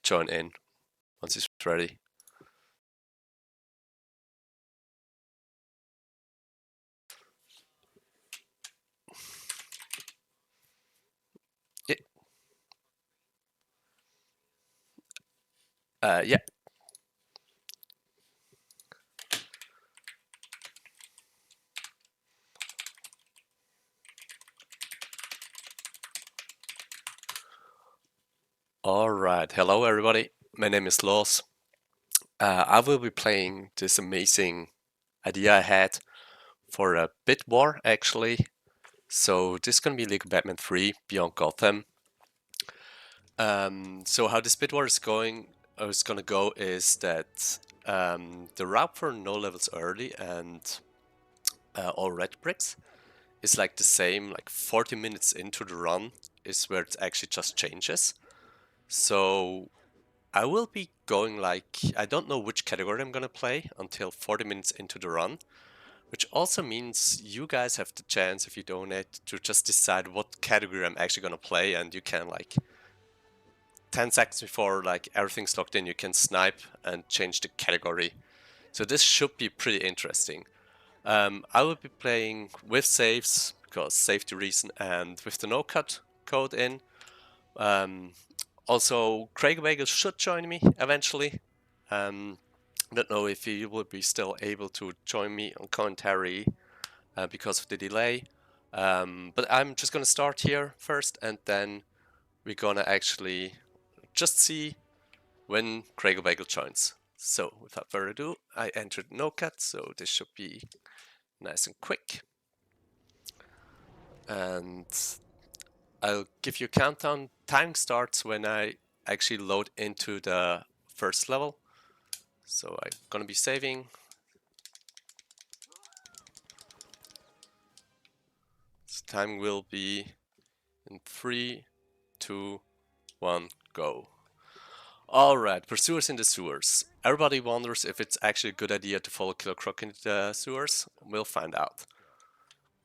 join in once he's ready. Yeah. Alright, hello everybody. My name is Los. I will be playing this amazing idea I had for a bit war actually. So this is gonna be Lego Batman 3 Beyond Gotham. So how this bit war is gonna go is that the route for no levels early and all red bricks is like the same, like 40 minutes into the run is where it actually just changes. So I will be going like, I don't know which category I'm gonna play until 40 minutes into the run, which also means you guys have the chance, if you donate, to just decide what category I'm actually gonna play, and you can like 10 seconds before like everything's locked in, you can snipe and change the category. So this should be pretty interesting. I will be playing with saves because safety reason and with the no cut code in. Also, Craig Bagel should join me eventually. Don't know if he will be still able to join me on commentary because of the delay. But I'm just gonna start here first, and then we're gonna actually just see when Craig Bagel joins. So without further ado, I entered no cut, so this should be nice and quick. And I'll give you a countdown. Time starts when I actually load into the first level. So I'm gonna be saving. This time will be in 3, 2, 1, go. Alright, pursuers in the sewers. Everybody wonders if it's actually a good idea to follow Killer Croc into the sewers. We'll find out.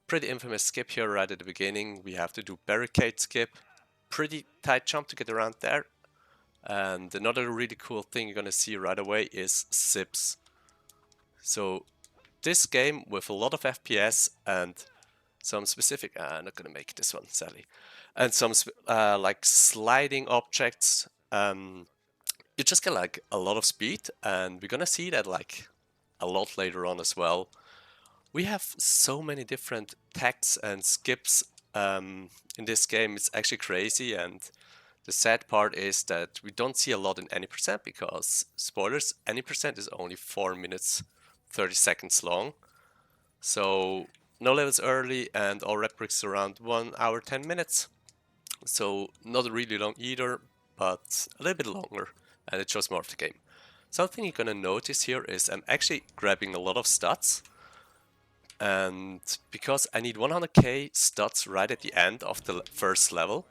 Pretty infamous skip here right at the beginning. We have to do barricade skip. Pretty tight jump to get around there. And another really cool thing you're gonna see right away is zips. So this game with a lot of FPS and some specific, I'm not gonna make this one sadly, and some like sliding objects, you just get like a lot of speed, and we're gonna see that like a lot later on as well. We have so many different tacks and skips in this game, it's actually crazy, and the sad part is that we don't see a lot in any percent because, spoilers, any percent is only 4 minutes 30 seconds long. So no levels early and all red bricks around 1 hour 10 minutes. So not really long either, but a little bit longer, and it shows more of the game. Something you're gonna notice here is I'm actually grabbing a lot of stats, and because I need 100k stats right at the end of the first level,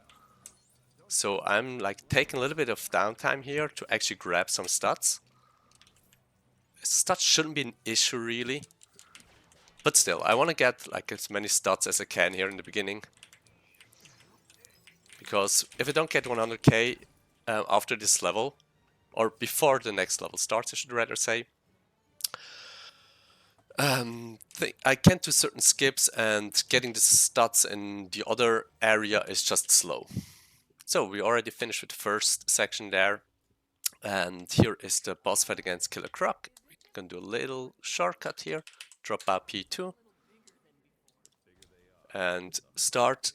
so I'm like taking a little bit of downtime here to actually grab some stats. Stats shouldn't be an issue really, but still, I want to get like as many stats as I can here in the beginning. Because if I don't get 100k after this level, or before the next level starts, I should rather say, I can't do certain skips, and getting the stats in the other area is just slow. So we already finished with the first section there, and here is the boss fight against Killer Croc. We can do a little shortcut here, drop out P2, and start.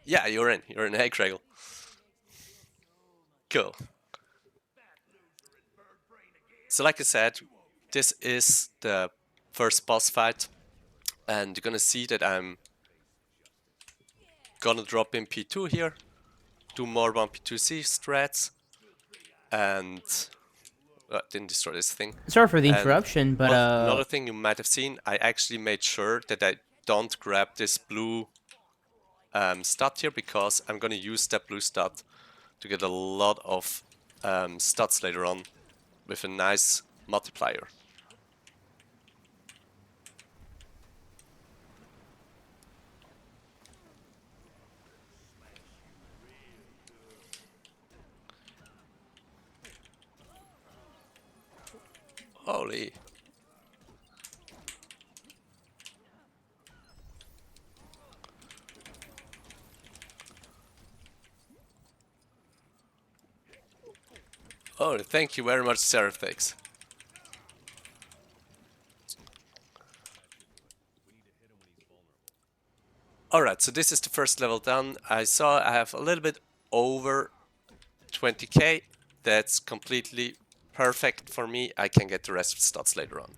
Yeah, you're in. Hey, Craigle. Cool. So like I said, this is the first boss fight, and you're gonna see that I'm gonna drop in P2 here, do more 1P2C strats, and didn't destroy this thing. Sorry for the interruption, but another thing you might have seen, I actually made sure that I don't grab this blue stat here, because I'm gonna use that blue stat to get a lot of stats later on with a nice multiplier. Holy. Oh, thank you very much, Seraphix. Alright, so this is the first level done. I saw I have a little bit over 20k. That's completely perfect for me. I can get the rest of the stats later on.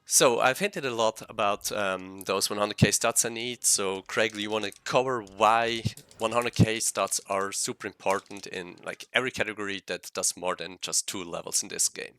So I've hinted a lot about those 100k stats I need. So Craig, you want to cover why 100k stats are super important in like every category that does more than just 2 levels in this game?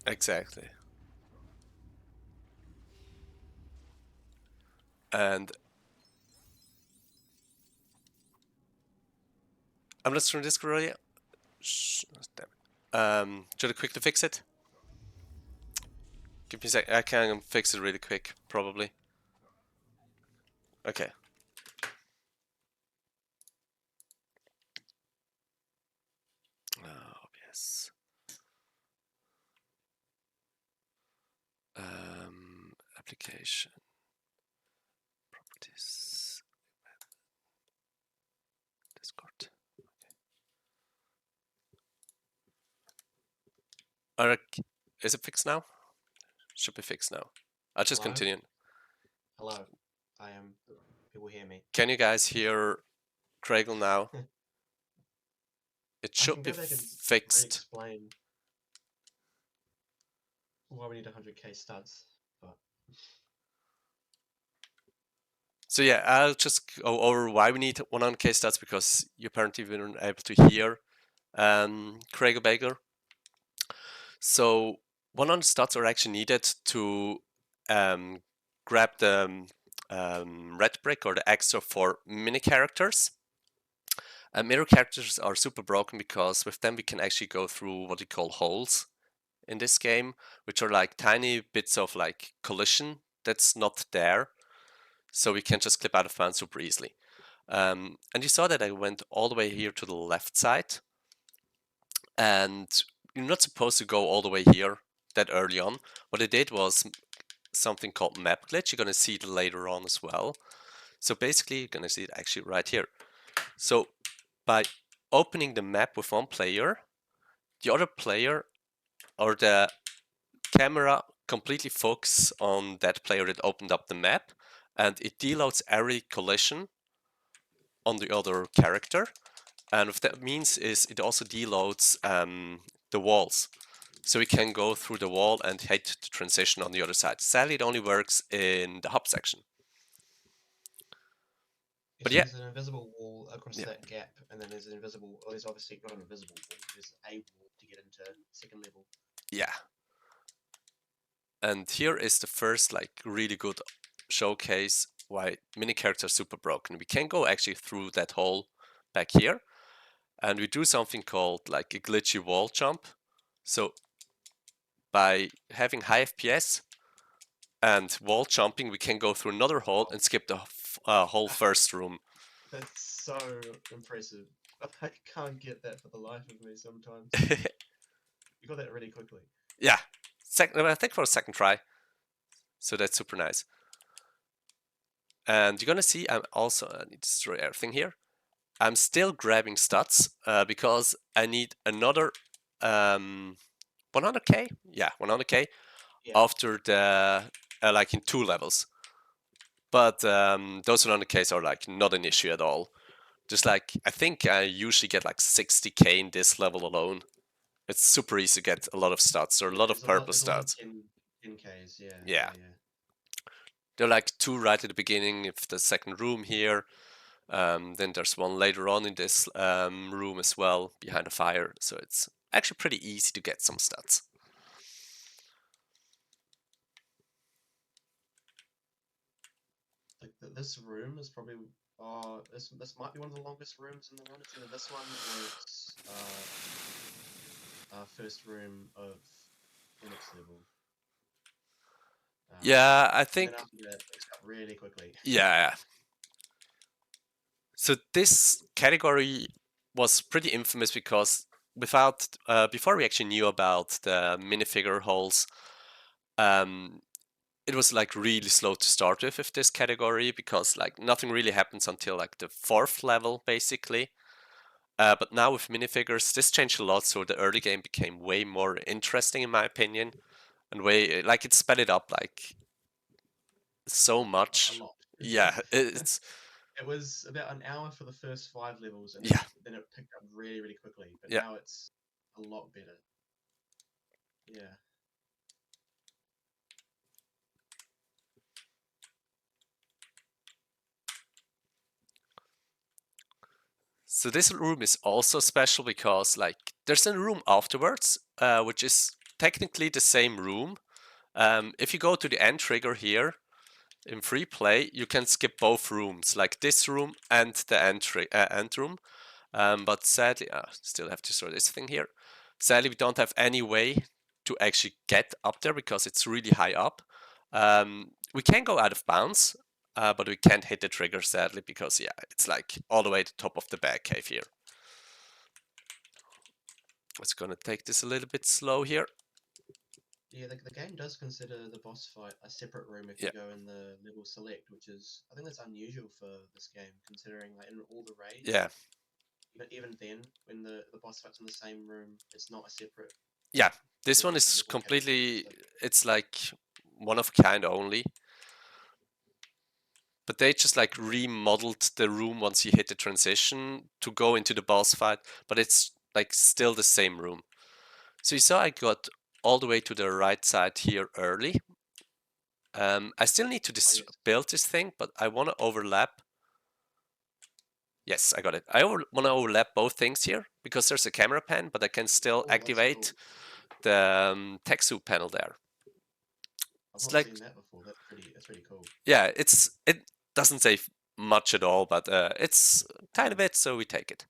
Exactly. And I'm not from this area. Damn it. Should I quickly fix it? Give me a sec. I can fix it really quick, probably. Okay. Oh, yes. Application. Properties. Discord. Alright. Is it fixed now? Should be fixed now. I'll just Hello? continue. Hello. I am. People hear me. Can you guys hear Craigle now? It I should can be go back and fixed. explain why we need 100k studs, but So yeah, I'll just go over why we need 100k stats because you apparently weren't able to hear Craig Baker. So 100 stats are actually needed to grab the red brick or the extra for mini characters. Mirror characters are super broken because with them we can actually go through what we call holes in this game, which are like tiny bits of like collision that's not there. So we can just clip out of bounds super easily. And you saw that I went all the way here to the left side. And you're not supposed to go all the way here that early on. What I did was something called map glitch. You're going to see it later on as well. So basically, you're going to see it actually right here. So by opening the map with one player, the other player or the camera completely focuses on that player that opened up the map, and it deloads every collision on the other character. And what that means is it also deloads the walls. So we can go through the wall and hit the transition on the other side. Sadly, it only works in the hub section. But so yeah, there's an invisible wall across yeah, that gap, and then there's an invisible. Well, there's obviously not an invisible wall. There's a wall to get into second level. yeah. And here is the first like really good showcase why mini characters are super broken. We can go actually through that hole back here, and we do something called like a glitchy wall jump. So by having high FPS and wall jumping, we can go through another hole and skip the whole first room. That's so impressive. I can't get that for the life of me sometimes. You got that really quickly. Yeah, I think for a second try. So that's super nice. And you're gonna see I need to destroy everything here. I'm still grabbing stats because I need another 100k. Yeah, 100k Yeah. after the like in 2 levels. But those 100ks are like not an issue at all. Just like I think I usually get like 60k in this level alone. It's super easy to get a lot of stats or a lot of purple There's a lot of stats. 10ks hallways. Yeah, Yeah. yeah, yeah. There are like two right at the beginning of the second room here. Then there's one later on in this room as well, behind a fire. So it's actually pretty easy to get some stats. Like this room is probably. This might be one of the longest rooms in the run. It's either this one or it's first room of the next level. Yeah, I And then think, after that, it picks up really quickly. yeah. So this category was pretty infamous because before we actually knew about the minifigure holes, um, it was like really slow to start with this category because like nothing really happens until like the fourth level basically. But now with minifigures, this changed a lot, so the early game became way more interesting in my opinion, and way like it sped it up like so A much. lot. Yeah, it's It was about an hour for the first 5 levels, and yeah, then it picked up really, really quickly. But yeah. now it's a lot better. Yeah. So this room is also special because like there's a room afterwards, which is technically the same room. If you go to the end trigger here in free play, you can skip both rooms, like this room and the end room. But sadly, I still have to store this thing here. Sadly, we don't have any way to actually get up there because it's really high up. We can go out of bounds, but we can't hit the trigger sadly because yeah, it's like all the way to the top of the back cave here. It's gonna take this a little bit slow here. Yeah, the game does consider the boss fight a separate room if Yeah, you go in the level select, which is I think that's unusual for this game, considering like in all the raids, yeah, even then when the boss fight's in the same room, it's not a separate yeah. This one is level category. completely, So it's like one of a kind only. But they just like remodeled the room once you hit the transition to go into the boss fight, but it's like still the same room. So you saw I got all the way to the right side here early. I still need to oh yes. build this thing, but I want to overlap. Yes, I got it. I want to overlap both things here because there's a camera pan, but I can still Oh, that's activate cool. the tech soup panel there. I've It's not like, seen that before. That's pretty cool. yeah, it doesn't say much at all, but it's a tiny bit, so we take it.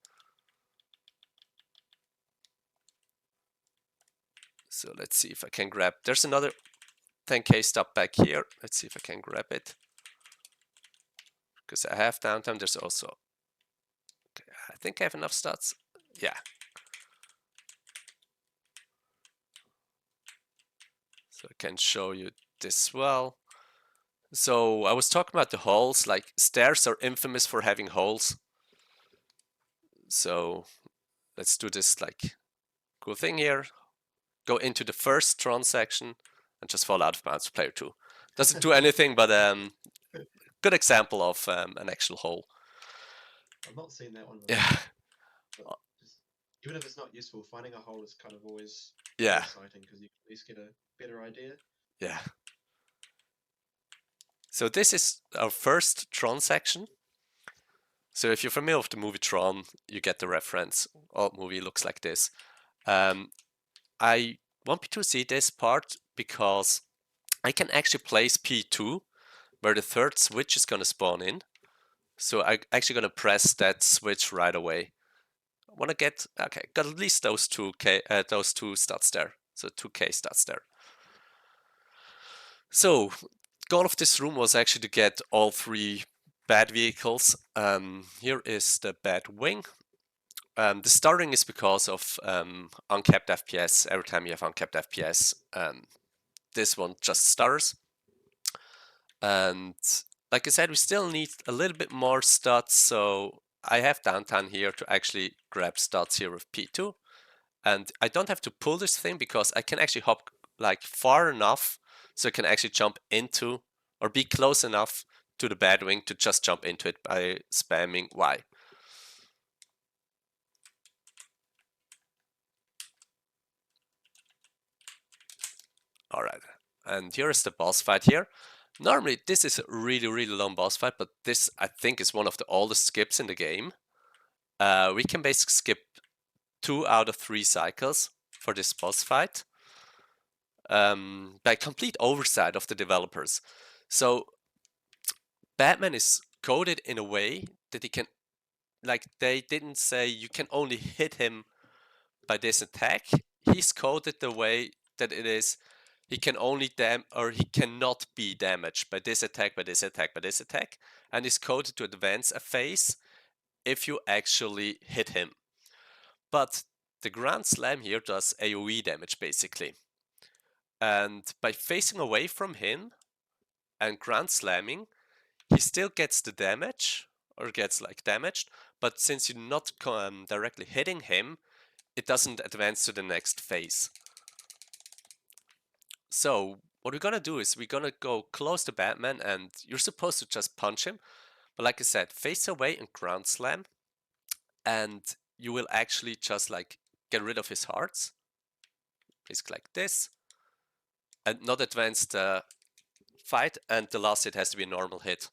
So let's see if I can grab. There's another 10k stop back here. Let's see if I can grab it. Because I have downtime. There's also. Okay, I think I have enough stats. Yeah. So I can show you this well. So I was talking about the holes. Like stairs are infamous for having holes. So let's do this like cool thing here. Go into the first transaction and just fall out of bounds. Player 2 doesn't do anything, but good example of an actual hole. I've not seen that one before. Yeah. But just even if it's not useful, finding a hole is kind of always quite Yeah. exciting because you at least get a better idea. Yeah. So this is our first Tron section. So if you're familiar with the movie Tron, you get the reference. All movie looks like this. I want you to see this part because I can actually place P2 where the third switch is going to spawn in. So I'm actually going to press that switch right away. I want to get, okay, got at least those two stats there. So 2k stats there. So goal of this room was actually to get all three bad vehicles. Here is the bad wing. The stuttering is because of uncapped FPS. Every time you have uncapped FPS, this one just stutters. And like I said, we still need a little bit more stats. So I have downtime here to actually grab stats here with P2. And I don't have to pull this thing because I can actually hop like far enough so I can actually jump into or be close enough to the bad wing to just jump into it by spamming Y. All right. And here is the boss fight here. Normally, this is a really, really long boss fight, but this, I think, is one of the oldest skips in the game. We can basically skip 2 out of 3 cycles for this boss fight by complete oversight of the developers. So Batman is coded in a way that he can, like, they didn't say you can only hit him by this attack. He's coded the way that it is he can only or he cannot be damaged by this attack, by this attack, by this attack, and is coded to advance a phase if you actually hit him. But the Grand Slam here does AoE damage basically. And by facing away from him and Grand Slamming, he still gets the damage, or gets like damaged, but since you're not directly hitting him, it doesn't advance to the next phase. So what we're gonna do is we're gonna go close to Batman, and you're supposed to just punch him, but like I said, face away and Ground Slam, and you will actually just like get rid of his hearts. Basically like this, and not advance the fight, and the last hit has to be a normal hit.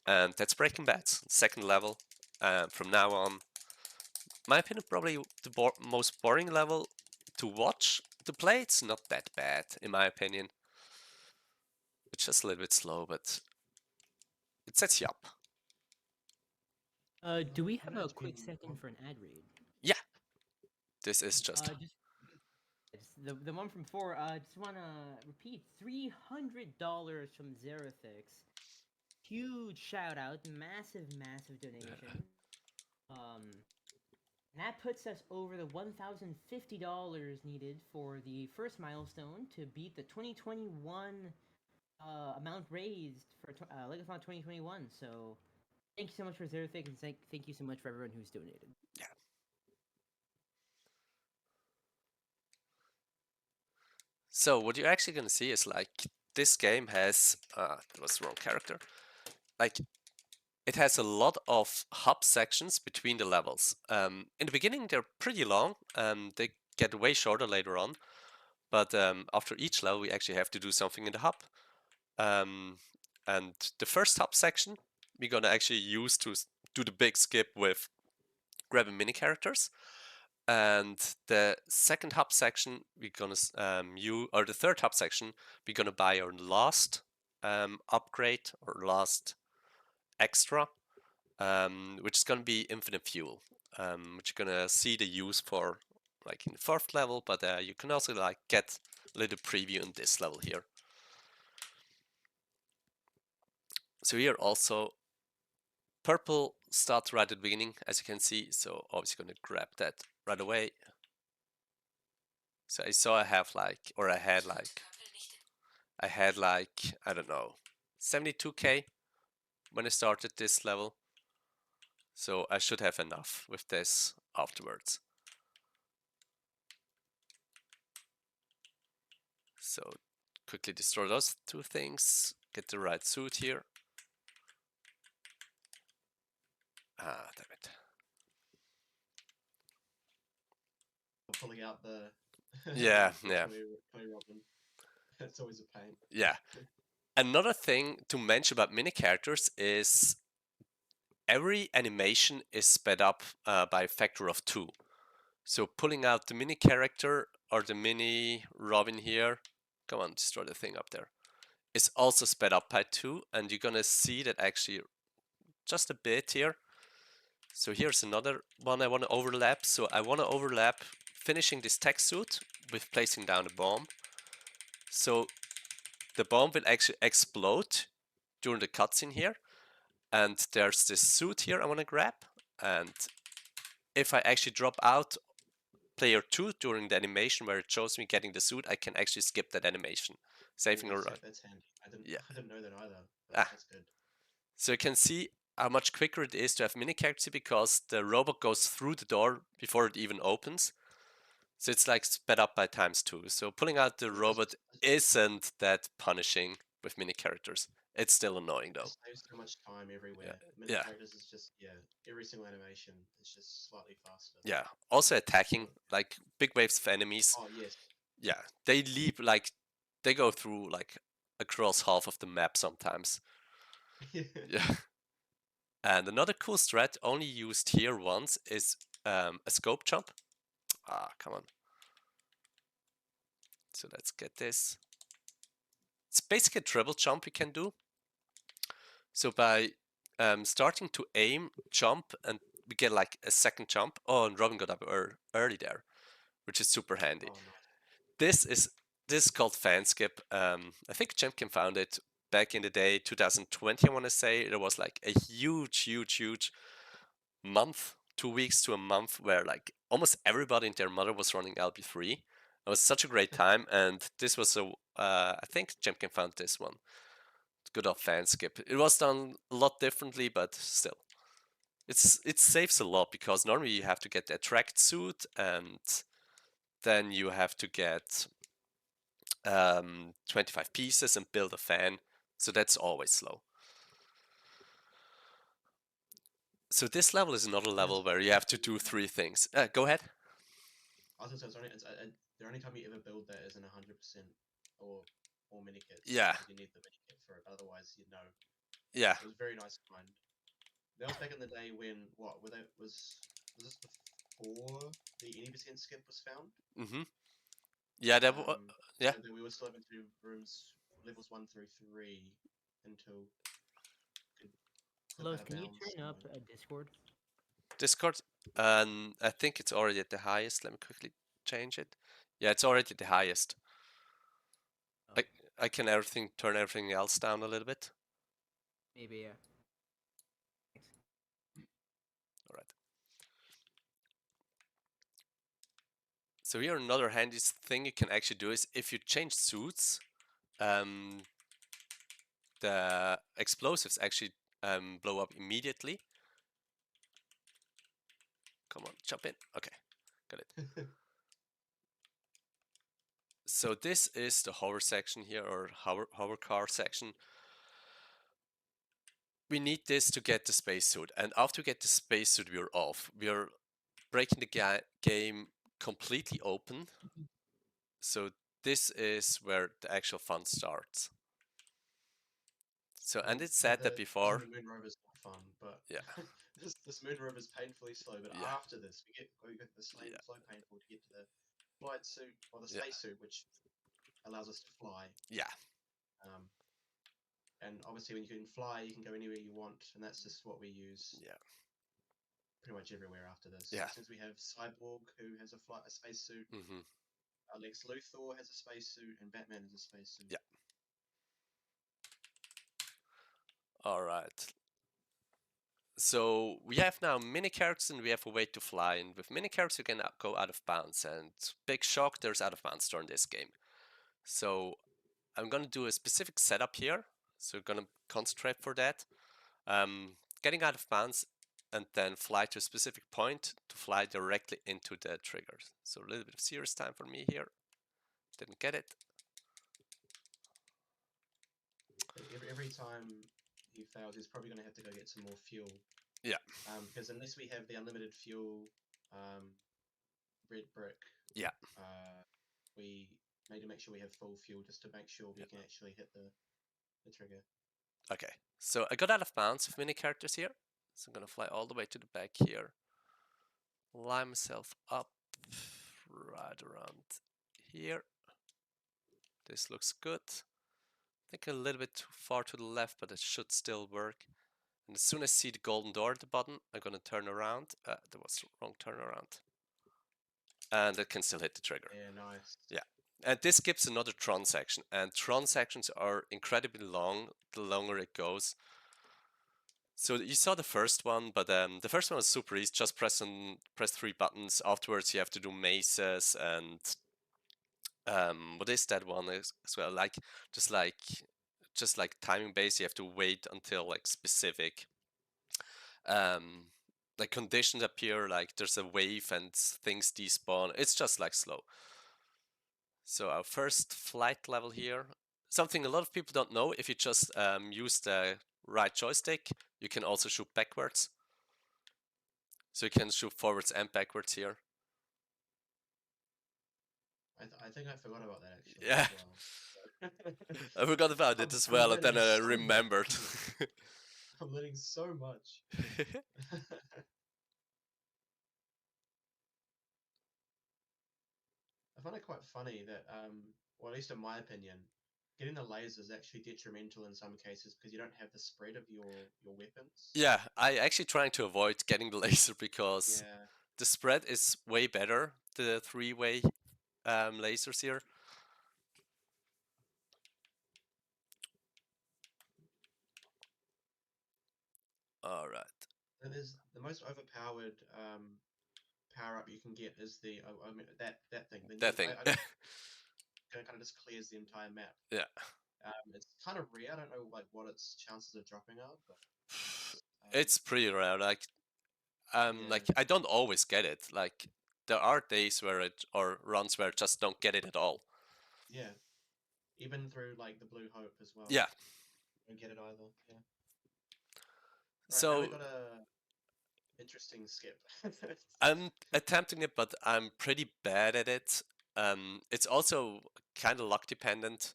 And that's Breaking Bad, second level. From now on, my opinion, probably the most boring level to watch. To play, it's not that bad, in my opinion. It's just a little bit slow, but it sets you up. Do we I have know a it's quick been second for an ad read? Yeah, this is just... Just it's the one from four. Just wanna repeat $300 from Zerethix. Huge shout out, massive donation. Um, and that puts us over the $1,050 needed for the first milestone to beat the 2021 amount raised for LEGOthon 2021. So thank you so much for Zerethix, and thank you so much for everyone who's donated. Yeah. So what you're actually gonna see is like this game has that was the wrong character. Like it has a lot of hub sections between the levels. In the beginning they're pretty long. They get way shorter later on. But after each level we actually have to do something in the hub. And the first hub section we're gonna actually use to do the big skip with grabbing mini characters. And the second hub section we're gonna or the third hub section we're gonna buy our last upgrade or last extra, which is gonna be infinite fuel, which you're gonna see the use for like in the fourth level, but you can also like get a little preview in this level here. So here also purple starts right at the beginning, as you can see, so obviously gonna grab that right away. So I saw I have like, or I had like, I don't know, 72k when I started this level. So I should have enough with this afterwards. So quickly destroy those two things, get the right suit here. Ah, damn it. pulling out the Yeah, the yeah, toy Robin. It's always a pain. yeah. Another thing to mention about mini characters is every animation is sped up by a factor of 2. So pulling out the mini character or the mini Robin here, come on, destroy the thing up there, is also sped up by 2, and you're gonna see that actually just a bit here. So here's another one I want to overlap. So I want to overlap finishing this tech suit with placing down a bomb. So the bomb will actually explode during the cutscene here. And there's this suit here I want to grab. And if I actually drop out player 2 during the animation where it shows me getting the suit, I can actually skip that animation, saving a run. That's handy. Yeah. I didn't know that either. But Ah. that's good. So you can see how much quicker it is to have mini characters because the robot goes through the door before it even opens. So it's like sped up by ×2. So pulling out the robot isn't that punishing with mini characters. It's still annoying though. It saves so much time everywhere. Yeah. Mini Yeah. characters is just every single animation is just slightly faster. Yeah. Also attacking, like big waves of enemies. Oh yes. Yeah. They leap like they go through like across half of the map sometimes. Yeah. And another cool strat only used here once is a scope jump. Ah, come on. So let's get this. It's basically a triple jump you can do. So by starting to aim, jump, and we get like a second jump. Oh, and Robin got up early there, which is super handy. Oh, nice. This is called fan skip. I think Jemkin found it back in the day, 2020. I want to say there was like a huge month, 2 weeks to a month, where like almost everybody and their mother was running LB3. It was such a great time, and this was I think Jemkin found this one. Good old fan skip. It was done a lot differently, but still, it saves a lot because normally you have to get the attract suit, and then you have to get 25 pieces and build a fan. So that's always slow. So this level is another level where you have to do 3 things. Go ahead. I was gonna say the only time you ever build that is in 100% or minikits. Yeah. Because you need the minikit for it, but otherwise you know. Yeah. It was very nice to find. That was back in the day when was this before the 80% skip was found? Mm-hmm. Yeah, yeah. So we were still having to do rooms levels 1 through 3 until could clip Los, out of can you bounds. turn up Discord? Discord. And I think it's already at the highest. Let me quickly change it. Yeah, it's already at the highest. Oh, I can turn everything else down a little bit. maybe, yeah. Thanks. All right. So here another handy thing you can actually do is if you change suits, the explosives actually blow up immediately. Come on, jump in. Okay, got it. So this is the hover section here, or hover car section. We need this to get the spacesuit, and after we get the spacesuit, we're off. We're breaking the game completely open. So this is where the actual fun starts. So, and it said that before. The moon rover is not fun, but Yeah. this moon rover is painfully slow. But Yeah. after this, we get the slow painful to get to the flight suit or the space suit, which allows us to fly. Yeah. And obviously, when you can fly, you can go anywhere you want, and that's just what we use. Yeah. Pretty much everywhere after this. Yeah. Since we have Cyborg, who has a spacesuit, Lex Luthor has a spacesuit, and Batman has a spacesuit. Yeah. All right. So we have now mini characters and we have a way to fly. And with mini characters, you can go out of bounds. And big shock, there's out of bounds during this game. So I'm gonna do a specific setup here. So we're gonna concentrate for that. Getting out of bounds and then fly to a specific point to fly directly into the triggers. So a little bit of serious time for me here. Didn't get it. Every time he fails, he's probably going to have to go get some more fuel. Yeah. Because unless we have the unlimited fuel, red brick. Yeah. We need to make sure we have full fuel just to make sure we can actually hit the trigger. Okay. So I got out of bounds with mini characters here. So I'm gonna fly all the way to the back here. Line myself up right around here. This looks good. I think a little bit too far to the left, but it should still work. And as soon as I see the golden door at the bottom, I'm gonna turn around. There was the wrong turnaround. And it can still hit the trigger. Yeah, nice. Yeah. And this skips another Tron section. And Tron sections are incredibly long, the longer it goes. So you saw the first one, but the first one was super easy. Just press 3 buttons. Afterwards, you have to do mazes and what is that one as well? Like just like timing based, you have to wait until like specific like conditions appear. Like there's a wave and things despawn. It's just like slow. So our first flight level here. Something a lot of people don't know. If you just use the right joystick, you can also shoot backwards. So you can shoot forwards and backwards here. I think I forgot about that actually. Yeah. As well. I forgot about it as I'm well, and then learning I so much remembered. from this. I'm learning so much. I find it quite funny that, or at least in my opinion, getting the laser is actually detrimental in some cases because you don't have the spread of your weapons. Yeah, I actually trying to avoid getting the laser because Yeah, the spread is way better. The three-way lasers here. All right, that is the most overpowered power up you can get is the I mean, that thing. The that new thing. I don't it kind of just clears the entire map. Yeah, It's kind of rare. I don't know like what its chances of dropping are, but it's pretty rare. yeah, Like I don't always get it. Like there are days where it or runs where I just don't get it at all. yeah. Even through like the Blue Hope as well, Yeah. don't get it either. Yeah. All right, now we So got a interesting skip. I'm attempting it, but I'm pretty bad at it. It's also kind of luck dependent.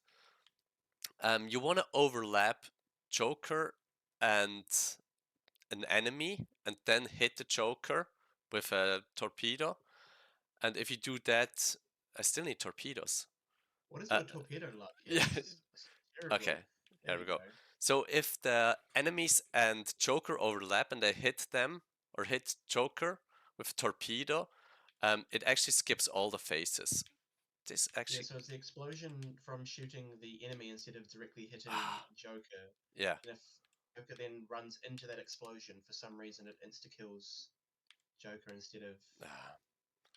You want to overlap Joker and an enemy, and then hit the Joker with a torpedo. And if you do that, I still need torpedoes. What is Uh, your torpedo luck here? yeah. It's Okay. terrible. There Here we you go. go. So if the enemies and Joker overlap and I hit them or hit Joker with a torpedo, it actually skips all the phases. This Yeah, actually, so it's the explosion from shooting the enemy instead of directly hitting Joker. yeah, And if Joker then runs into that explosion for some reason, it insta kills Joker instead of. Ah,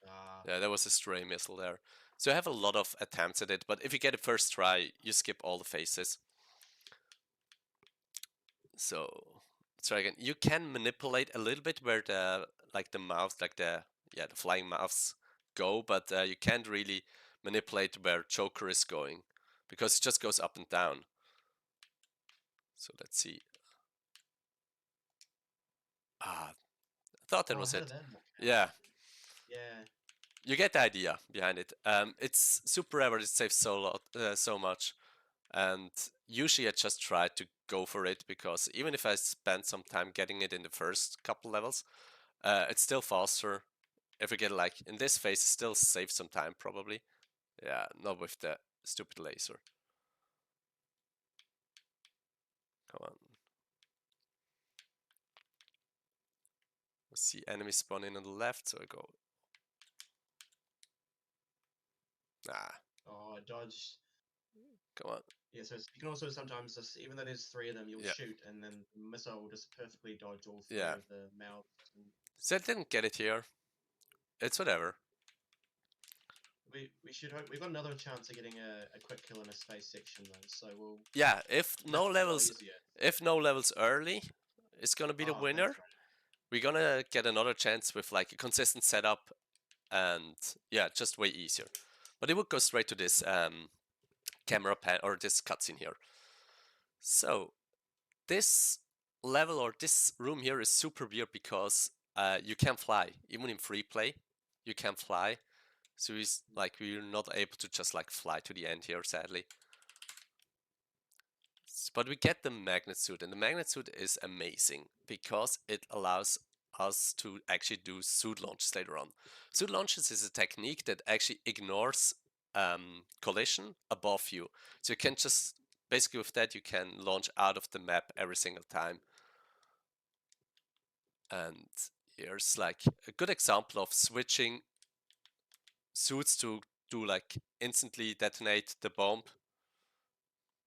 Uh, yeah, that was a stray missile there. So I have a lot of attempts at it, but if you get it first try, you skip all the phases. So let's try again. You can manipulate a little bit where the like the mouths, like the flying mouths go, but you can't really manipulate where Joker is going because it just goes up and down. So let's see. Ah, I thought that oh, was how did it. that not count? Yeah, Yeah, you get the idea behind it. It's super rare, but it saves so much. And usually I just try to go for it because even if I spend some time getting it in the first couple levels, it's still faster. If we get like in this phase, it still saves some time probably. Yeah, not with the stupid laser. Come on. We see enemies spawning on the left, so I go. Ah, oh, I dodged. come on. Yeah, so you can also sometimes just, even though there's three of them, you'll Yeah, shoot and then the missile will just perfectly dodge all three yeah. of the mouths. And So I didn't get it here. It's whatever. we should hope we've got another chance of getting a quick kill in a space section though, so we'll Yeah, if make no it a lot levels, easier. early, it's gonna be the Oh, that's winner. We're gonna get another chance with like a consistent setup and yeah, just way easier. But it would go straight to this camera pan or this cutscene here. So this level or this room here is super weird because you can fly even in free play. You can fly, so it's like we're not able to just like fly to the end here, sadly. But we get the magnet suit, and the magnet suit is amazing because it allows us to actually do suit launches later on. Suit launches is a technique that actually ignores collision above you. So you can just, basically with that, you can launch out of the map every single time. And here's like a good example of switching suits to do like instantly detonate the bomb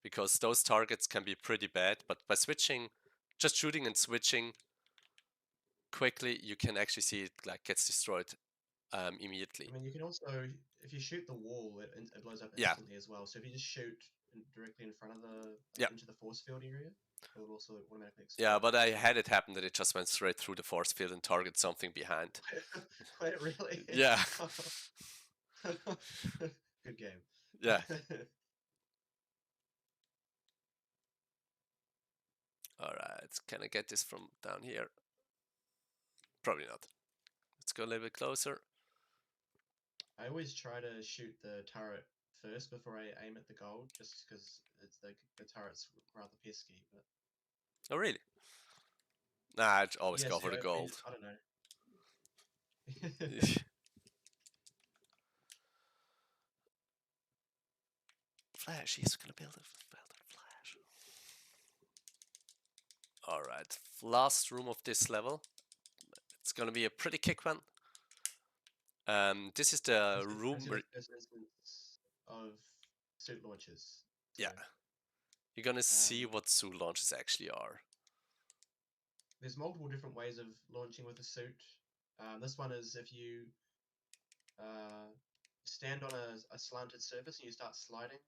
because those targets can be pretty bad, but by switching, just shooting and switching quickly, you can actually see it like gets destroyed immediately. I mean, you can also, if you shoot the wall, it blows up Yeah, instantly as well. So if you just shoot directly in front of the, yeah, into the force field area, it will also automatically yeah, explode. but I had it happen that it just went straight through the force field and target something behind. Wait, really? Yeah, Good game. yeah. Alright, can I get this from down here? Probably not. Let's go a little bit closer. I always try to shoot the turret first before I aim at the gold, just because it's the turret's rather pesky. But Oh, really? Nah, I'd always yeah, go see, for the gold. I don't know. Flash, he's gonna build a Flash. Alright, last room of this level. It's gonna be a pretty kick one. This is the This is room actually where, the first instance of suit launches. So, yeah, you're gonna see um, what suit launches actually are. there's multiple different ways of launching with a suit. This one is if you uh, stand on a slanted surface and you start sliding,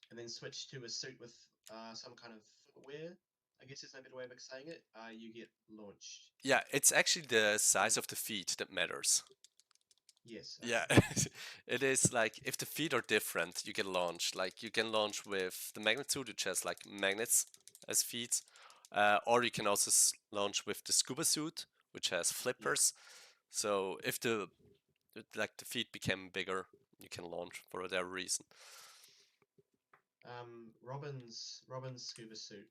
and then switch to a suit with some kind of footwear. I guess there's no better way of saying it. You get launched. Yeah, it's actually the size And of the feet that matters. yes, Yeah, okay. it is like if the feet are different, you can launch. Like you can launch with the magnet suit, which has like magnets as feet, or you can also launch with the scuba suit, which has Yeah. flippers. So if the feet became bigger, you can launch for whatever reason. Robin's scuba suit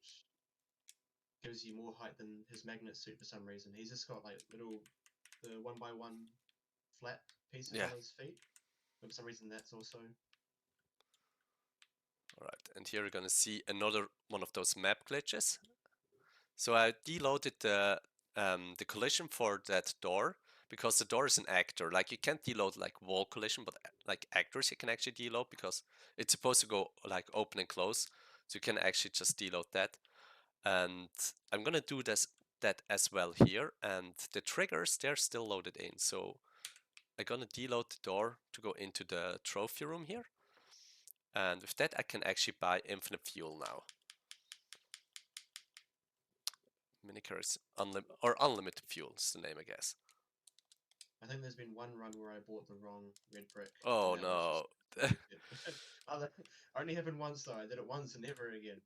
gives you more height than his magnet suit for some reason. He's just got like the 1x1 flat pieces Yeah. on his feet. But for some reason, that's also All right, and here you're gonna see another one of those map glitches. So I deloaded the collision for that door because the door is an actor. Like you can't deload like wall collision, but like actors you can actually deload because it's supposed to go like open and close. So you can actually just deload that. And I'm gonna do that as well here. And the triggers they're still loaded in. So I'm gonna deload the door to go into the trophy room here. And with that I can actually buy infinite fuel now. Minicar's unlimited fuel is the name, I guess. I think there's been one run where I bought the wrong red brick, and Oh that was just no. really good. Only happened once though. I did it once and never again.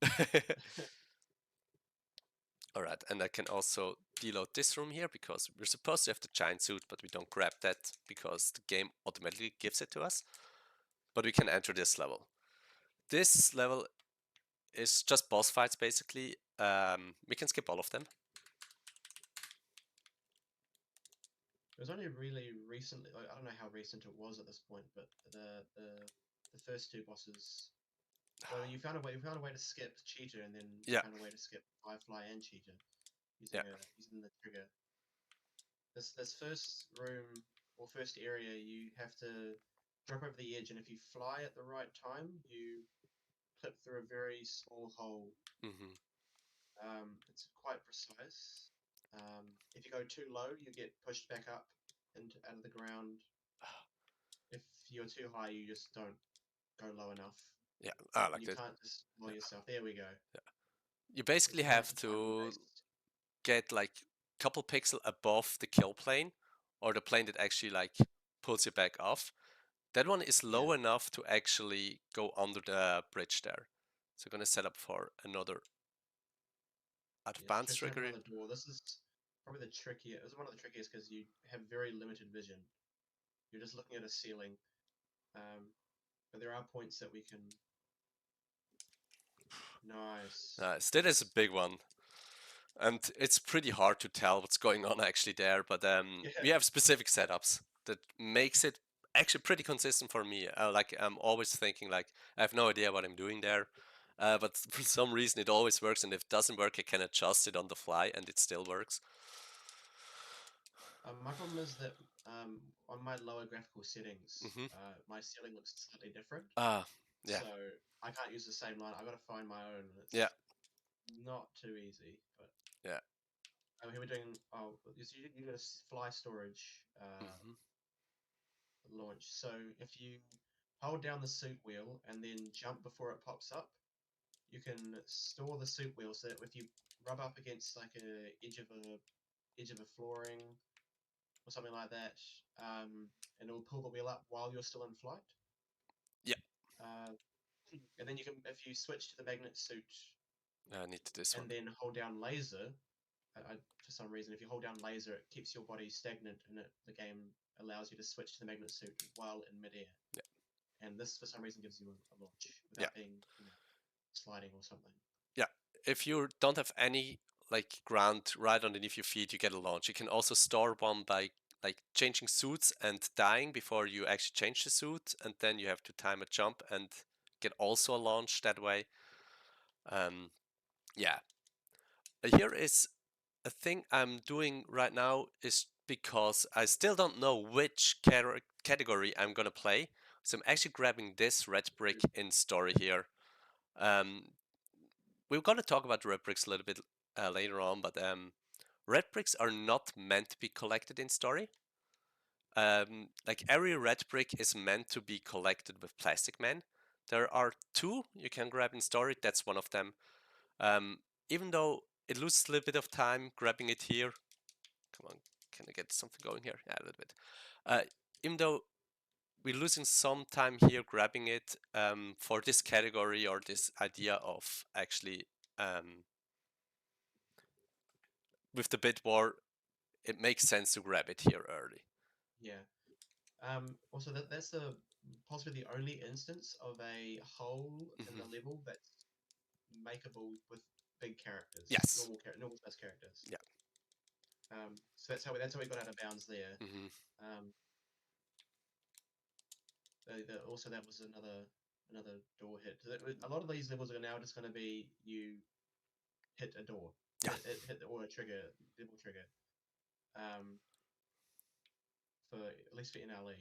Alright, and I can also deload this room here because we're supposed to have the giant suit, but we don't grab that because the game automatically gives it to us. But we can enter this level. This level is just boss fights basically. We can skip all of them. It was only really recently. Like, I don't know how recent it was at this point, but the first two bosses. Well, you found a way. You found a way to skip cheater, and then you Yeah, found a way to skip firefly and cheater yeah. using the trigger. This first room or first area, you have to drop over the edge, and if you fly at the right time, you clip through a very small hole. Hmm. It's quite precise. If you go too low, you get pushed back up into out of the ground. If you're too high, you just don't go low enough, Yeah, I and like you that. can't just lower Yeah. yourself. There we go. Yeah. You It's basically very have timing to based. get like a couple pixel above the kill plane or the plane that actually like pulls you back off. That one is Yeah, low enough to actually go under the bridge there. So I'm gonna set up for another out of yeah. So bounds just jump trigger. around the door. This is probably the trickiest. It was one of the trickiest because you have very limited vision. You're just looking at a ceiling. But there are points that we can. Nice, Nice. That is a nice. big one. And it's pretty hard to tell what's going on actually there, but Yeah. we have specific setups that makes it actually pretty consistent for me. Like I'm always thinking like I have no idea what I'm doing there, but for some reason it always works, and if it doesn't work, I can adjust it on the fly, and it still works. My problem is that on my lower graphical settings, Hmm. my ceiling looks slightly different. Ah, yeah, So I can't use the same line. I got to find my own. And yeah, it's not too easy. But yeah. here we're doing. Oh, you got a fly storage Hmm. launch. So if you hold down the suit wheel and then jump before it pops up, you can store the suit wheel so that if you rub up against like a edge of a flooring or something like that, and it will pull the wheel up while you're still in flight. Yeah, Uh, and then you can, if you switch to the magnet suit I need this one. and then hold down laser, for some reason, if you hold down laser, it keeps your body stagnant and the game allows you to switch to the magnet suit while in midair. Yeah. And this, for some reason, gives you a launch Yeah. without being, sliding or something. Yeah, if you don't have any like ground right underneath your feet, you get a launch. You can also store one by like changing suits and dying before you actually change the suit, and then you have to time a jump and get also a launch that way. Yeah. Here is a thing I'm doing right now is because I still don't know which category I'm gonna play. So I'm actually grabbing this red brick in story here. Um, we're gonna talk about red bricks a little bit later on, but red bricks are not meant to be collected in story. Like every red brick is meant to be collected with plastic men. There are two you can grab in story. That's one of them. Even though it loses a little bit of time grabbing it here. Come on, can I get something going here? Yeah, a little bit. Even though we're losing some time here grabbing it for this category or this idea of actually with the bid war, it makes sense to grab it here early. Yeah. Also, that's possibly the only instance of a hole in the level that's makeable with big characters. Yes. Normal size characters. Yeah. So that's how we got out of bounds there. Um, also, that was another door hit. A lot of these levels are now just going to be you hit a door, Yeah. hit or a trigger, double trigger. For at least for NLE.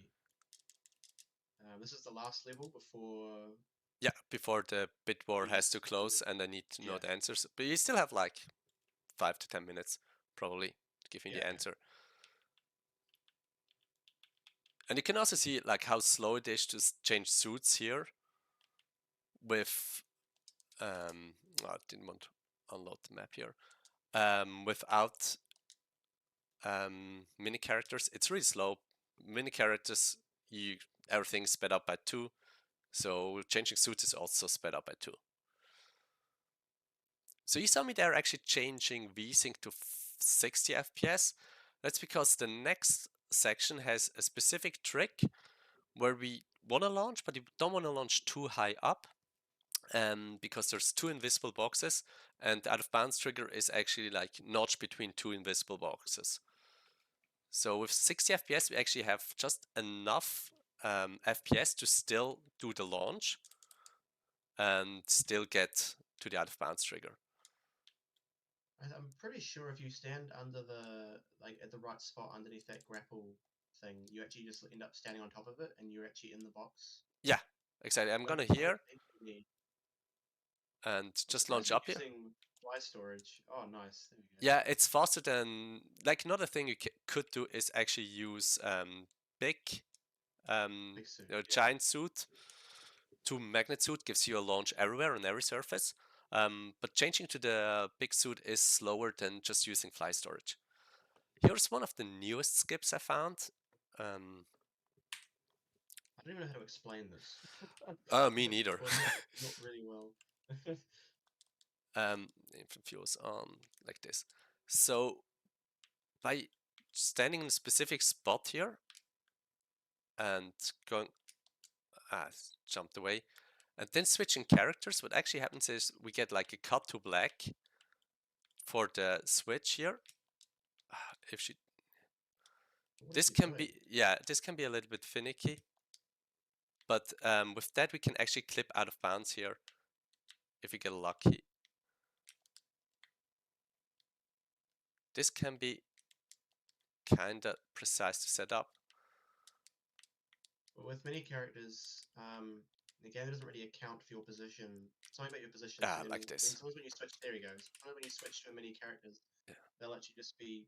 This is the last level before. Yeah, before the bid war we has to get close and I need to know Yeah. the answers. But you still have like 5 to 10 minutes probably to give me Yeah. the answer. And you can also see like how slow it is to change suits here with I didn't want to unload the map here. Without mini characters, it's really slow. Mini characters, everything's sped up by 2, so changing suits is also sped up by 2. So you saw me there actually changing VSync to 60 FPS. That's because the next section has a specific trick where we want to launch, but you don't want to launch too high up. Because there's 2 invisible boxes, and the out of bounds trigger is actually like notched between 2 invisible boxes. So with 60 FPS, we actually have just enough FPS to still do the launch and still get to the out of bounds trigger. I'm pretty sure if you stand under at the right spot underneath that grapple thing, you actually just end up standing on top of it, and you're actually in the box. Yeah, exactly. I'm gonna here and just launch up here. Using fly storage. Oh, nice. There we go. Yeah, it's faster than like another thing you could do is actually use big suit, giant suit to magnet suit gives you a launch everywhere on every surface. But changing to the big suit is slower than just using fly storage. Here's one of the newest skips I found. I don't even know how to explain this. Oh, me neither. Well, not really well. Infant fuels on like this. So by standing in a specific spot here and going, jumped away, and then switching characters, what actually happens is we get like a cut to black for the switch here. If she, this can be, yeah, this can be a little bit finicky, but with that we can actually clip out of bounds here if we get lucky. This can be kinda precise to set up. But with many characters, the game doesn't really account for your position. It's only about your position. Like this. Sometimes when you switch, there we go. Sometimes when you switch to many characters, they'll actually just be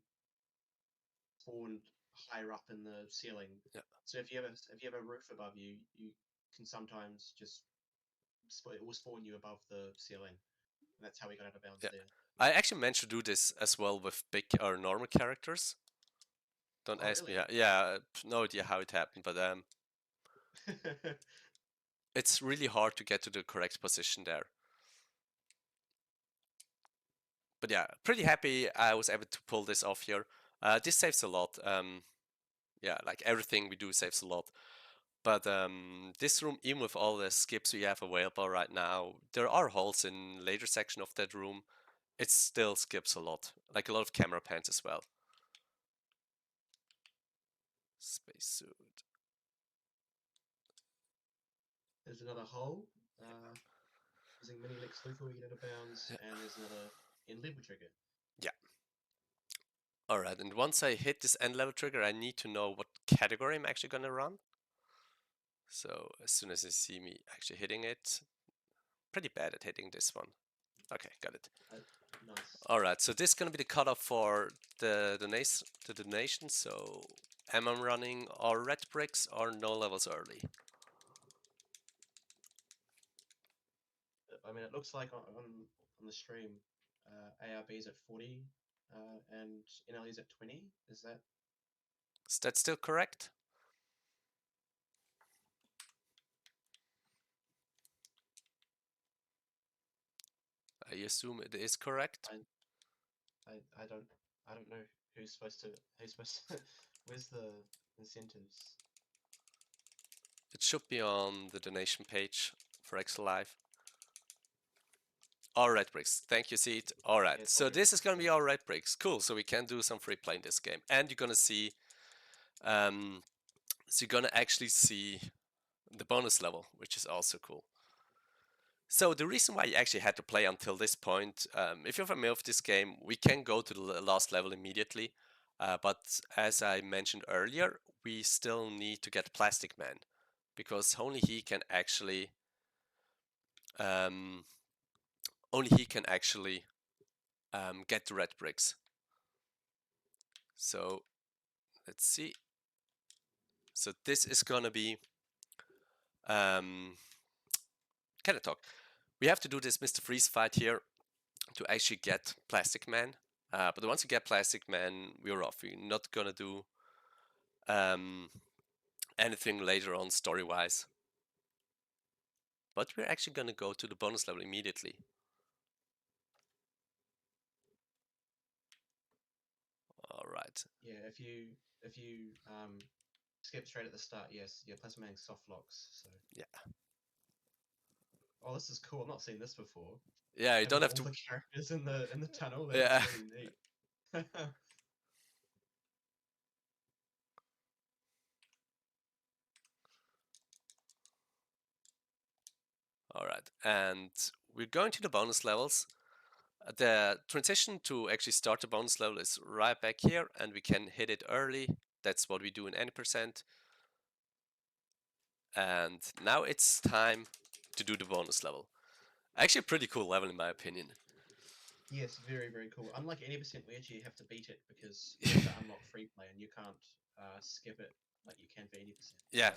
spawned higher up in the ceiling. Yeah. So if you have a roof above you, you can sometimes just it will spawn you above the ceiling. And that's how we got out of bounds there. I actually meant to do this as well with big or normal characters. Don't ask really? me. Yeah, no idea how it happened, but it's really hard to get to the correct position there. But yeah, pretty happy I was able to pull this off here. This saves a lot. yeah, like everything we do saves a lot. But this room, even with all the skips we have available right now, there are holes in later section of that room. It still skips a lot, like a lot of camera pans as well. Spacesuit. There's another hole. Using mini Lex Luthor, we get out of bounds, and there's another end level trigger. Yeah. Alright, and once I hit this end level trigger, I need to know what category I'm actually gonna run. So as soon as you see me actually hitting it, pretty bad at hitting this one. Okay, got it. Nice. Alright, so this is gonna be the cutoff for the donation. So am I running all red bricks or no levels early? I mean, it looks like on the stream, ARB is at 40 and NLE is at 20. Is that? Is that still correct? I assume it is correct. I don't know who's supposed to where's the incentives? It should be on the donation page for Extra Life. All red bricks. Thank you, Seed. All right. Yeah, So this is gonna be all red bricks. Cool. So we can do some free play in this game, and you're gonna see. So you're gonna actually see the bonus level, which is also cool. So the reason why you actually had to play until this point, if you're familiar with this game, we can go to the last level immediately. But as I mentioned earlier, we still need to get Plastic Man, because um, only he can actually get the red bricks. So let's see. So this is gonna be kind of talk. We have to do this Mr. Freeze fight here to actually get Plastic Man. But once you get Plastic Man, we're off. We're not gonna do anything later on story-wise. But we're actually gonna go to the bonus level immediately. All right. Yeah, if you skip straight at the start, yes, yeah, Plasma Man soft locks. So Yeah. oh, this is cool. I've not seen this before. Yeah, you Having don't have all to. the characters in the tunnel. That's Yeah. really neat. All right, and we're going to the bonus levels. The transition to actually start the bonus level is right back here, and we can hit it early. That's what we do in any percent. And now it's time to do the bonus level. Actually, a pretty cool level in my opinion. Yes, very, very cool. Unlike any percent, we actually have to beat it because you have to unlock free play and you can't skip it like you can for 80%. Yeah. So,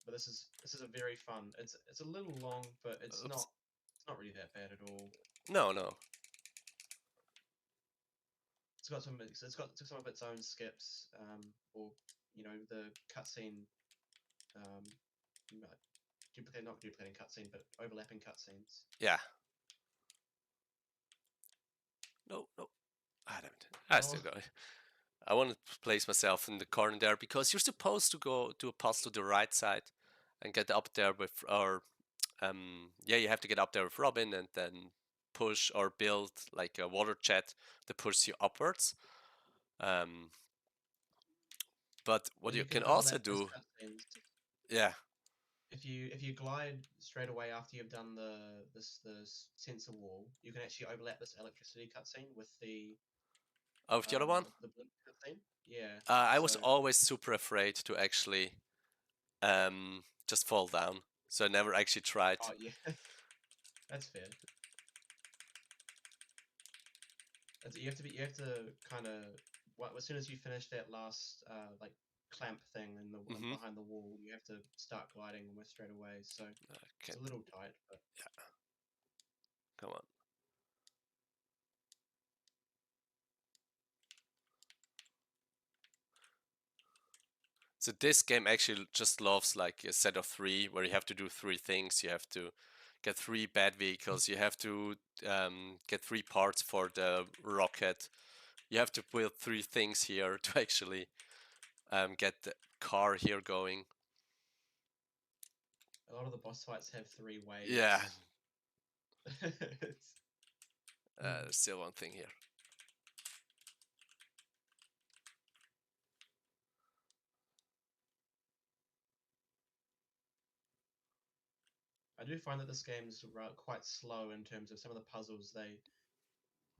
but this is a very fun. It's a little long, but it's Oops. not really that bad at all. No, no. It's got some of its own skips, or you know the cutscene, not duplicating cutscene, but overlapping cutscenes. Yeah. No, no. Ah, damn it. I still Oh. got it. I want to place myself in the corner there because you're supposed to go do a puzzle to the right side and get up there with, or yeah, you have to get up there with Robin and then push or build like a water jet that pushes you upwards. But what Well, you you can can also overlap those do, cutscenes. yeah. If you glide straight away after you've done the sensor wall, you can actually overlap this electricity cutscene with Oh, with the other one, the blink cutscene. Yeah. I was So always super afraid to actually just fall down, so I never actually tried. oh yeah, that's fair. You have to kind of as soon as you finish that last like clamp thing in the Hmm. behind the wall, you have to start gliding almost straight away. So it's Okay, a little tight, but come on. So this game actually just loves like a set of three where you have to do three things. You have to get three bad vehicles. You have to get three parts for the rocket. You have to build three things here to actually get the car here going. A lot of the boss fights have 3 waves. Yeah. It's- There's still one thing here. I do find that this game's quite slow in terms of some of the puzzles. They,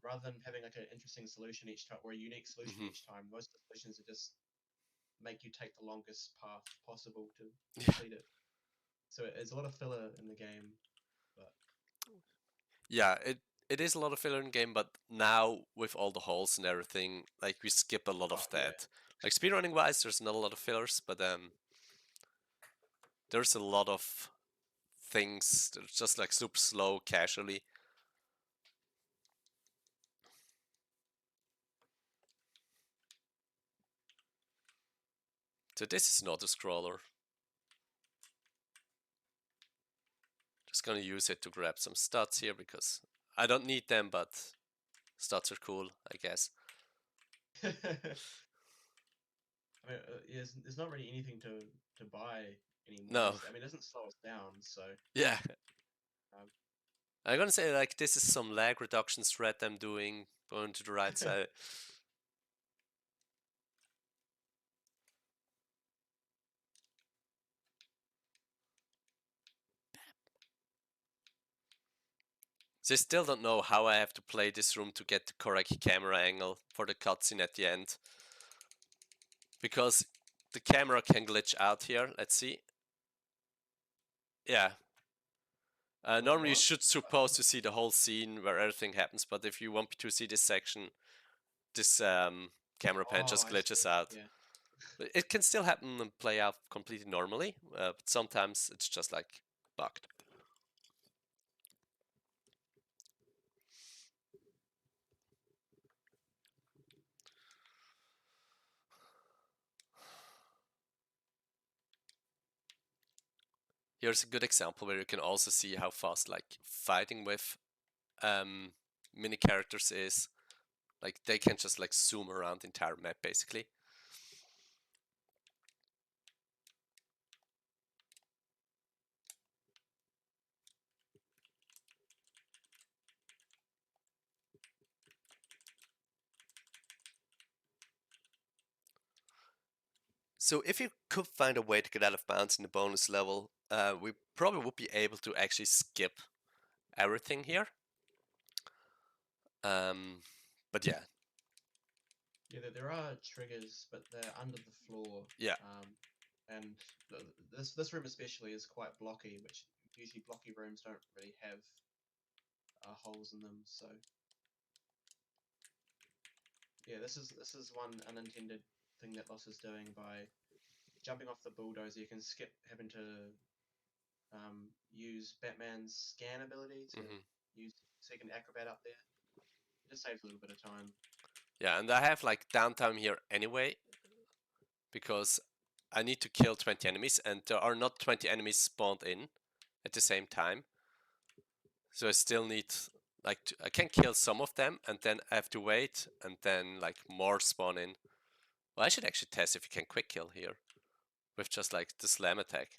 rather than having like an interesting solution each time or a unique solution Mhm. each time, most of the solutions are just make you take the longest path possible to Yeah. complete it. So there's a lot of filler in the game, but Yeah, it is a lot of filler in game, but now with all the holes and everything, like we skip a lot of yeah. that. Like speedrunning wise, there's not a lot of fillers, but there's a lot of things that are just like super slow, casually. So this is not a scroller. Just gonna use it to grab some stats here because I don't need them, but stats are cool, I guess. I mean, there's not really anything to buy anymore. No, I mean, it doesn't slow us down, so yeah. um, I'm gonna say like this is some lag reduction strat I'm doing, going to the right side. So I still don't know how I have to play this room to get the correct camera angle for the cutscene at the end. Because the camera can glitch out here. Let's see. Yeah. Normally you what? should supposed to see the whole scene where everything happens, but if you want me to see this section, this camera pan Oh, just I see. glitches out. Yeah. It can still happen and play out completely normally, but sometimes it's just like bugged. Here's a good example where you can also see how fast like fighting with mini characters is. Like they can just like zoom around the entire map basically. So if you could find a way to get out of bounds in the bonus level, we probably would be able to actually skip everything here. But yeah, Yeah, there are triggers, but they're under the floor. yeah. And this room especially is quite blocky, which usually blocky rooms don't really have holes in them. So yeah, this is one unintended thing that Loss is doing by jumping off the bulldozer. You can skip having to use Batman's scan ability to Hmm. use so you can acrobat up there. It just saves a little bit of time. Yeah, and I have like downtime here anyway because I need to kill 20 enemies and there are not 20 enemies spawned in at the same time. So I still need like I can kill some of them and then I have to wait and then like more spawn in. Well, I should actually test if you can quick kill here with just like the slam attack.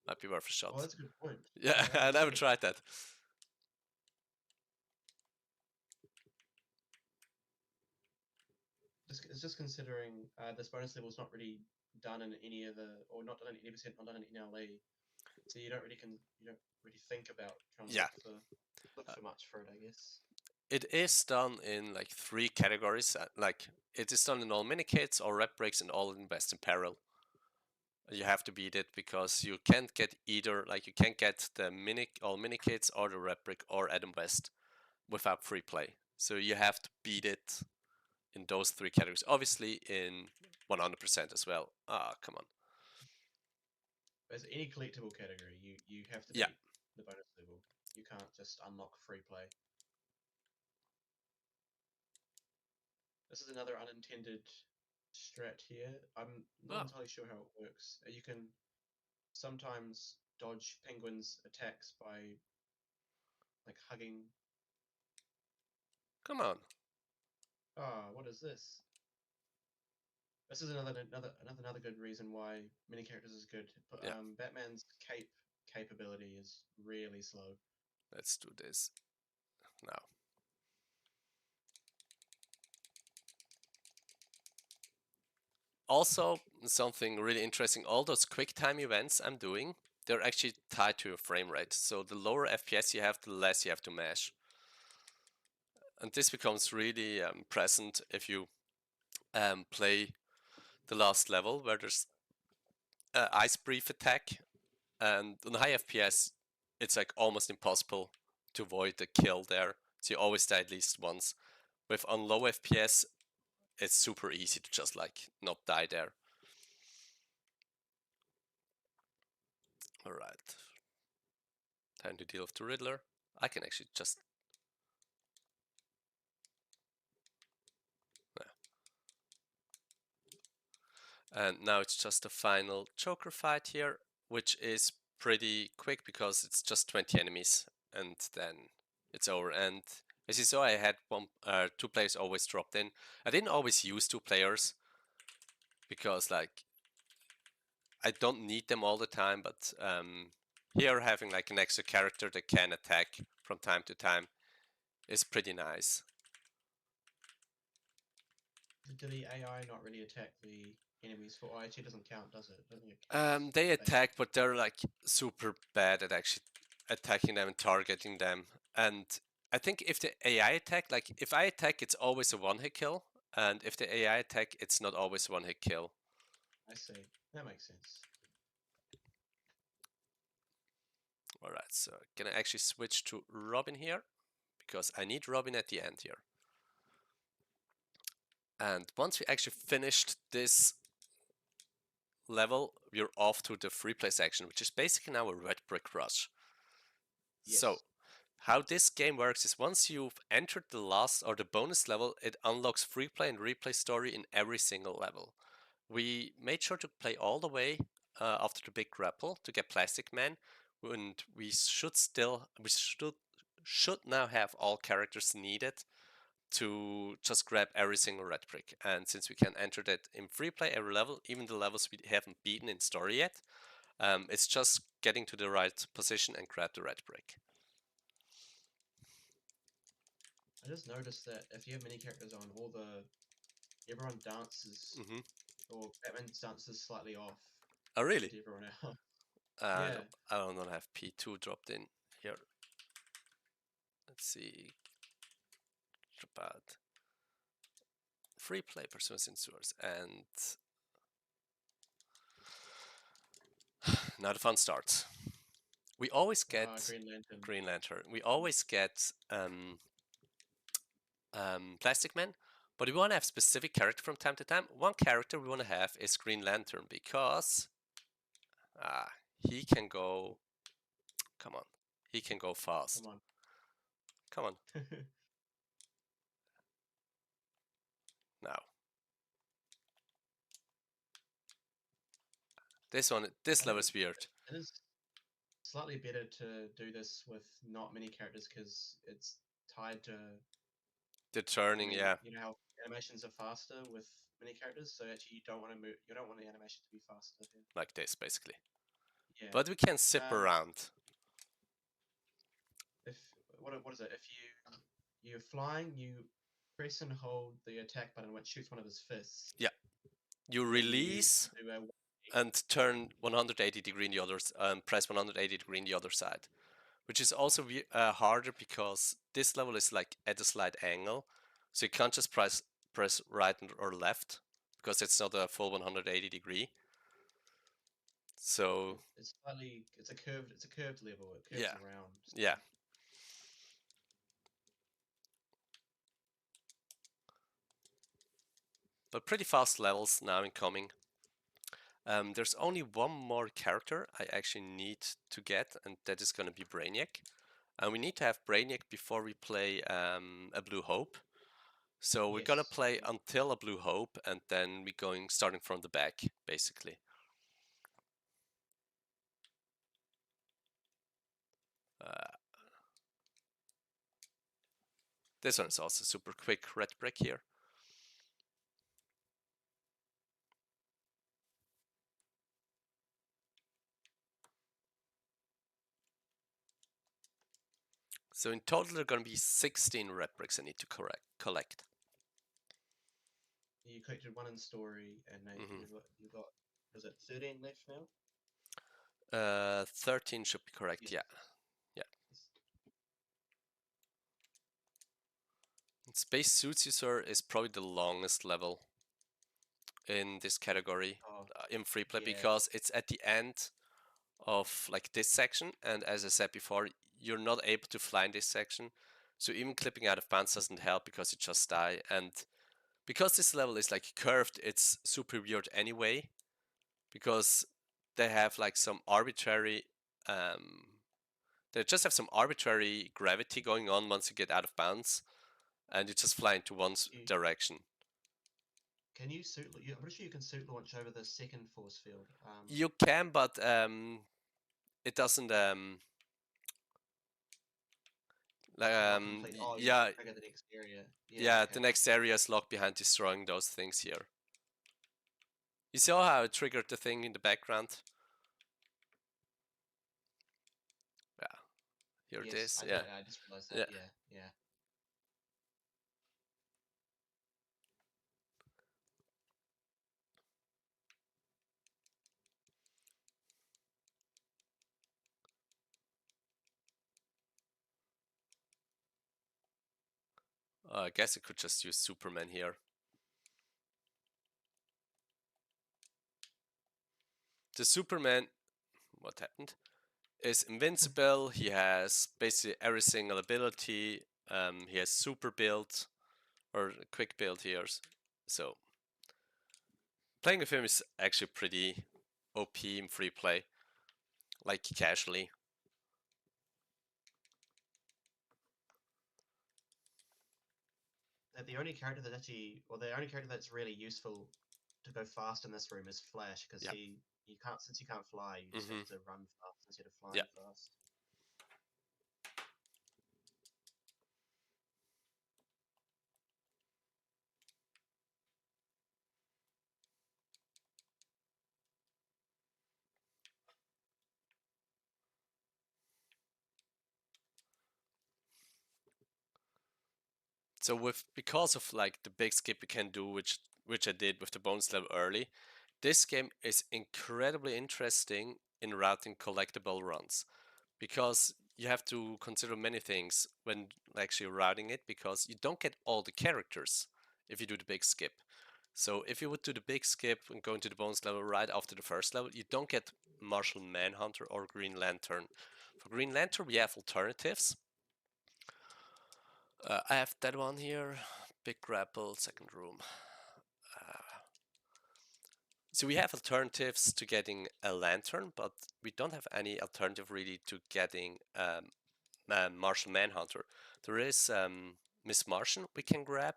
Might be worth a Oh, shot. that's a good point. Yeah, Yeah, I I haven't never seen. tried that. It's just considering this bonus level is not really done in any of the, or not done in 80%, not done in NLE, so you don't really think about trying to Yeah, look for much for it, I guess. it is done in like 3 categories. Like it is done in all mini kits, all rep breaks, and all invest in peril. You have to beat it because you can't get either. Like you can't get the all mini kits or the rep break or Adam West without free play. So you have to beat it in those 3 categories. Obviously in 100% as well. Ah, come on. As any collectible category, you have to Yeah. beat the bonus level. You can't just unlock free play. This is another unintended strat here. I'm not Oh, entirely sure how it works. You can sometimes dodge penguins' attacks by like hugging. come on. Ah, what is this? This is another good reason why mini characters is good. But Yeah. Batman's cape capability is really slow. Let's do this now. Also, something really interesting, all those quick time events I'm doing, they're actually tied to your frame rate. So the lower FPS you have, the less you have to mash. And this becomes really present if you play the last level where there's ice brief attack, and on high FPS it's like almost impossible to avoid the kill there, so you always die at least once. With on low FPS it's super easy to just like not die there. Alright, time to deal with the Riddler. I can actually just and now it's just a final Joker fight here, which is pretty quick because it's just 20 enemies and then it's over. And as you saw, I had two players always dropped in. I didn't always use two players because like I don't need them all the time, but here having like an extra character that can attack from time to time is pretty nice. Do the AI not really attack the enemies? For IT doesn't count, does it? I don't think it counts. They attack, but they're like super bad at actually attacking them and targeting them. And I think if the AI attack, like if I attack, it's always a one-hit kill, and if the AI attack, it's not always a one-hit kill. I see. That makes sense. All right, so gonna actually switch to Robin here because I need Robin at the end here. And once we actually finished this level, we're off to the free play section, which is basically now a red brick rush. Yes. So how this game works is once you've entered the last or the bonus level, it unlocks free play and replay story in every single level. We made sure to play all the way after the big grapple to get Plastic Man, and we should now have all characters needed to just grab every single red brick. And since we can enter that in free play every level, even the levels we haven't beaten in story yet, it's just getting to the right position and grab the red brick. I just noticed that if you have many characters on, everyone dances, Mm-hmm. or Batman dances slightly off Oh, really? to everyone else. I Yeah. don't, I don't have P2 dropped in here. Let's see. About free play personas in sewers, and now the fun starts. We always get Green Lantern. Green Lantern. We always get Plastic Man, but we want to have specific character from time to time. One character we want to have is Green Lantern because he can go. Come on, he can go fast. Come on. Come on now. This level is weird. It is slightly better to do this with not many characters because it's tied to. The turning, yeah, You know how animations are faster with many characters, so actually you don't want to move. You don't want the animation to be faster. like this basically. Yeah. But we can zip around. If what is it? If you're flying, you press and hold the attack button, which shoots one of his fists. Yeah, you Then release do a and turn 180 degree in the other, press 180 degree in the other side, which is also harder because this level is like at a slight angle, so you can't just press right or left because it's not a full 180 degree. So it's a curved level. It curves yeah, around. So. yeah. But pretty fast levels now incoming. There's only one more character I actually need to get, and that is going to be Brainiac. And we need to have Brainiac before we play a Blue Hope. So we're gonna Yes. play until a Blue Hope, and then we're going starting from the back, basically. This one is also super quick red brick here. So in total, there are going to be 16 red bricks I need to collect. You collected one in story, and now you've got is it 13 left now? 13 should be correct, yeah. Yeah. Space Suits User is probably the longest level in this category Oh, in free play yeah. because it's at the end of like this section, and as I said before, you're not able to fly in this section, so even clipping out of bounds doesn't help because you just die. And because this level is like curved, it's super weird anyway, because they have like some arbitrary they just have some arbitrary gravity going on once you get out of bounds, and you just fly into one direction. Can you suit? I'm pretty sure you can suit launch over the second force field. You can, but it doesn't like Not complete. Oh, you yeah, trigger the next area. Yeah. yeah, Okay. the next area is locked behind destroying those things here. You saw how it triggered the thing in the background? Yeah, here it Yes, is. I Yeah, did. I just realized that. yeah. Yeah. Yeah. I guess I could just use Superman here. The Superman, what happened? Is invincible. He has basically every single ability. He has super build or quick build here. So playing with him is actually pretty OP in free play, like casually. The only character that actually, or the only character that's really useful to go fast in this room is Flash, because Yeah. you can't, since you can't fly, you just have to run fast instead of flying Yeah. fast. So because of like the big skip you can do, which I did with the bonus level early, this game is incredibly interesting in routing collectible runs, because you have to consider many things when actually routing it, because you don't get all the characters if you do the big skip. So if you would do the big skip and go into the bonus level right after the first level, you don't get Martian Manhunter or Green Lantern. For Green Lantern, we have alternatives. I have that one here. Big grapple, second room. So we have alternatives to getting a lantern, but we don't have any alternative really to getting Martian Manhunter. There is Miss Martian we can grab,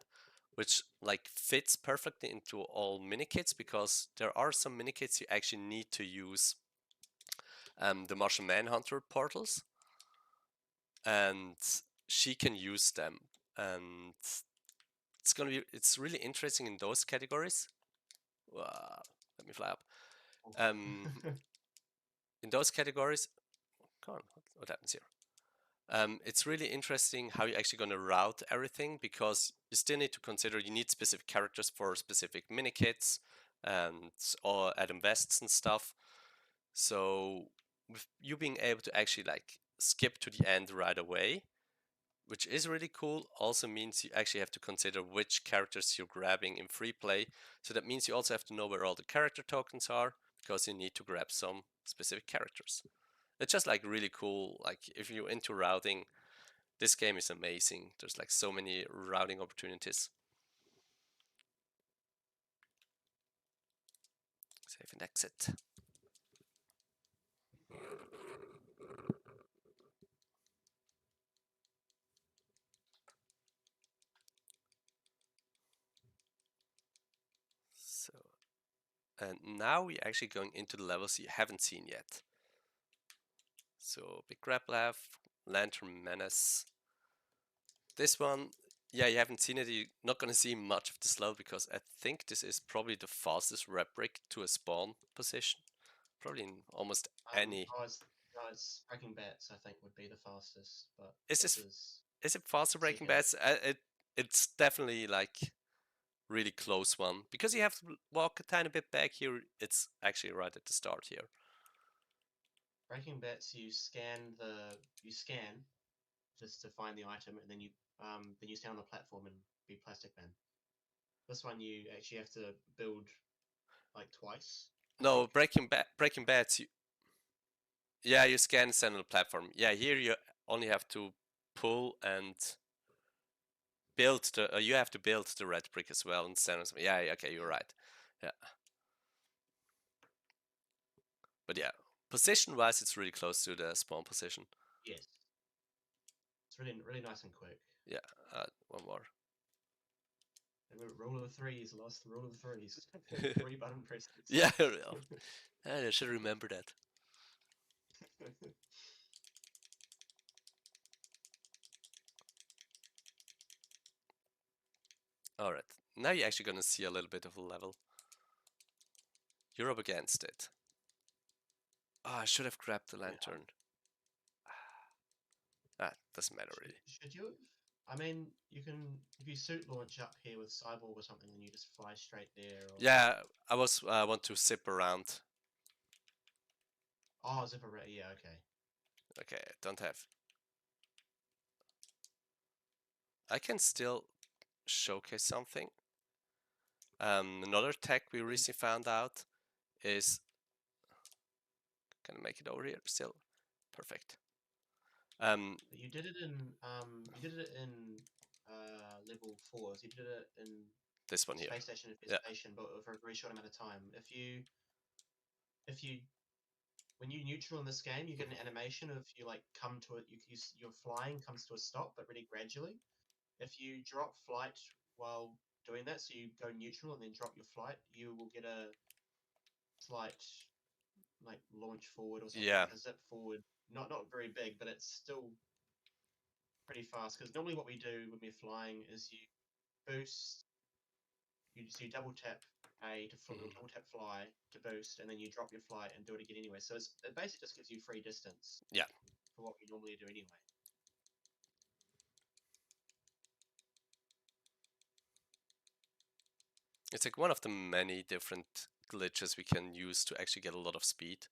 which like fits perfectly into all minikits, because there are some minikits you actually need to use the Martian Manhunter portals, and she can use them, and it's really interesting in those categories. Let me fly up. Um, in those categories, come on, what happens here? It's really interesting how you're actually going to route everything, because you still need to consider you need specific characters for specific minikits and or add vests and stuff. So with you being able to actually like skip to the end right away, which is really cool, also means you actually have to consider which characters you're grabbing in free play. So that means you also have to know where all the character tokens are, because you need to grab some specific characters. It's just like really cool. Like if you're into routing, this game is amazing. There's like so many routing opportunities. Save and exit. So, and now we're actually going into the levels you haven't seen yet. So Big Grab Laugh, Lantern Menace. This one, yeah, you haven't seen it. You're not going to see much of this level, because I think this is probably the fastest red brick to a spawn position. Probably in almost any. It's Breaking Bats. I think would be the fastest, but Is this this is is it faster Breaking second. Bad? It's definitely like really close one because you have to walk a tiny bit back here. It's actually right at the start here. Breaking Bats, you scan just to find the item, and then you stand on the platform and be Plastic Man. This one you actually have to build like twice. I No, think. Breaking Bad. Yeah, you scan stand on the platform. Yeah, here you only have to pull and build the. You have to build the red brick as well and stand on some. Yeah, okay, you're right. Yeah, but yeah, position-wise, it's really close to the spawn position. Yes, it's really nice and quick. Yeah, one more. Rule of threes, lost the rule of threes. 3 button presses. Yeah, I should remember that. Alright, now you're actually gonna see a little bit of a level. You're up against it. Ah, I should have grabbed the lantern. Doesn't matter really. Should you have? I mean, you can if you suit launch up here with Cyborg or something, then you just fly straight there. Or... Yeah, I want to zip around. Oh, zipper. Yeah, okay. Okay, I don't have. I can still showcase something. Another tech we recently found out is. Can I make it over here still? Perfect. You did it in level 4. So you did it in This one here. Space Station and Yeah. Station, but for a very short amount of time. If you when you neutral in this game, you get an animation of you like come to it. Your flying comes to a stop, but really gradually. If you drop flight while doing that, so you go neutral and then drop your flight, you will get a slight like launch forward or something, Yeah. like a zip forward. Not very big, but it's still pretty fast. Because normally what we do when we're flying is you boost, you double tap A to double tap fly to boost, and then you drop your flight and do it again anyway. So it basically just gives you free distance. Yeah. For what we normally do anyway. It's like one of the many different glitches we can use to actually get a lot of speed.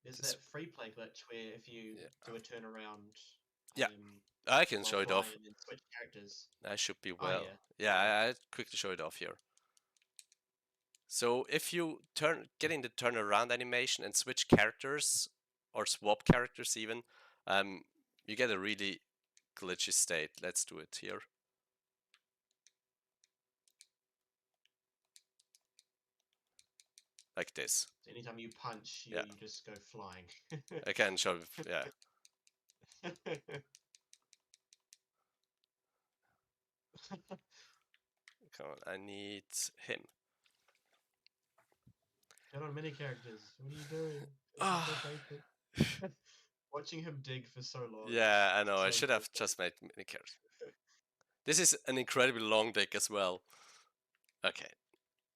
There's that free play glitch where if you do a turnaround, Yeah, I can while show it flying off. and then switch characters. I should be Oh well. yeah. I quickly show it off here. So if you get in the turnaround animation and switch characters or swap characters even, you get a really glitchy state. Let's do it here. Like this. So anytime you punch, you just go flying. I can show, yeah. Come on, I need him. Get on many characters. What are you doing? Watching him dig for so long. Yeah, I know. I should have just made mini characters. This is an incredibly long deck as well. Okay.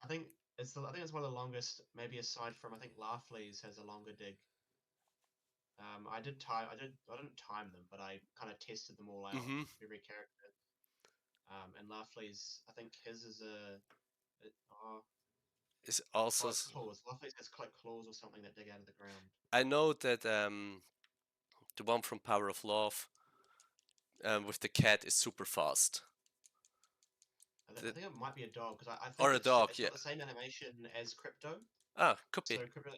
I think it's one of the longest. Maybe aside from I think Laughley's has a longer dig. I didn't time them, but I kind of tested them all out for every character. And Laughley's, I think his is Is also it's claws. Laughley's has like claws or something that dig out of the ground. I know that the one from Power of Love with the cat is super fast. I think it might be a dog because I think Or a dog, it's yeah. got the same animation as Crypto. Ah, could be. So Crypto,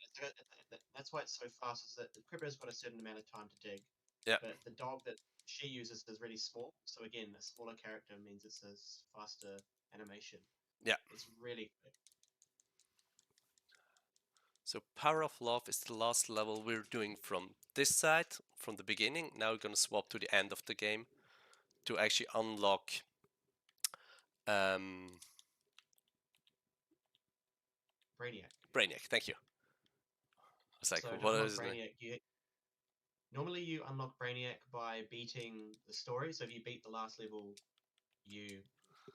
that's why it's so fast. Is that Crypto's got a certain amount of time to dig. Yeah. But the dog that she uses is really small. So again, a smaller character means it's a faster animation. Yeah. It's really quick. So Power of Love is the last level we're doing from this side, from the beginning. Now we're gonna swap to the end of the game to actually unlock Brainiac, thank you. I was like, so what is it? Brainiac, normally you unlock Brainiac by beating the story. So if you beat the last level, you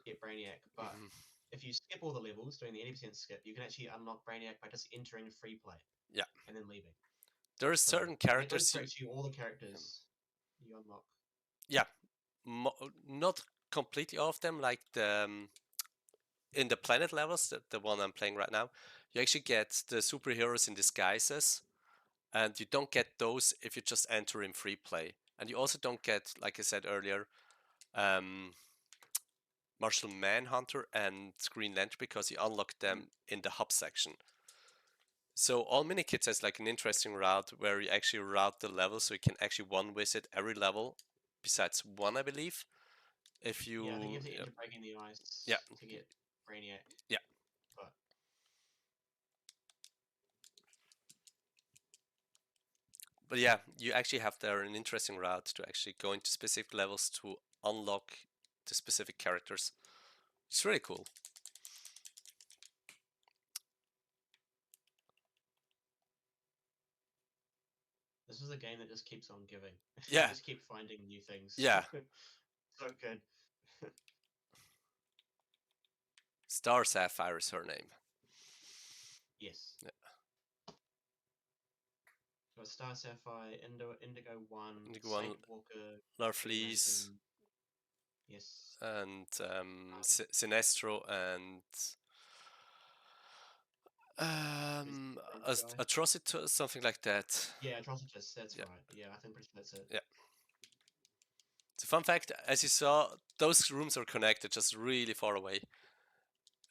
get Brainiac. But if you skip all the levels, doing the 80% skip, you can actually unlock Brainiac by just entering free play. Yeah. and then leaving. There are So certain that does characters correct you all the characters you unlock. yeah, not completely all of them. Like in the planet levels, the one I'm playing right now, you actually get the superheroes in disguises, and you don't get those if you just enter in free play. And you also don't get, like I said earlier, um, Martial Manhunter and Green Lantern because you unlock them in the hub section. So all mini kits has like an interesting route where you actually route the level, so you can actually one visit every level, besides one, I believe. If you Yeah, I think you have to enter Breaking the Ice yeah to get Brainiac. yeah. But But yeah, you actually have there an interesting route to actually go into specific levels to unlock the specific characters. It's really cool. this is a game that just keeps on giving. You Yeah, just keep finding new things. yeah. So good. Star Sapphire is her name. Yes. Yeah. Got Star Sapphire, Indigo 1, Indigo One, Saint Walker, Green Larfleeze, Lantern. Yes. and Sinestro, and Guy. Atrocity, something like that. Yeah, Atrocitus, that's Yeah, right. Yeah, I think pretty sure that's it. yeah. So fun fact, as you saw, those rooms are connected, just really far away.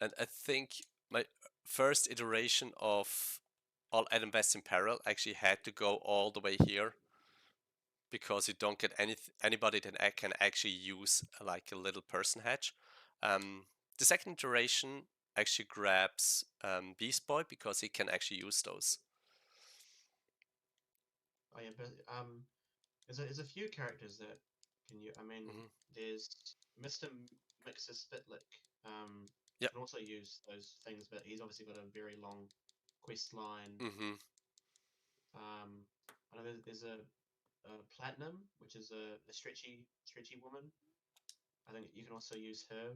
And I think my first iteration of all Adam Best in Peril actually had to go all the way here because you don't get anybody that can actually use like a little person hatch. The second iteration actually grabs Beast Boy because he can actually use those. Oh yeah, but there's a few characters that can you. I mean, Hmm. there's Mr. Mixer Spitlick. Yeah. Can also use those things, but he's obviously got a very long quest line. Hmm. I know there's a Platinum, which is a stretchy woman. I think you can also use her.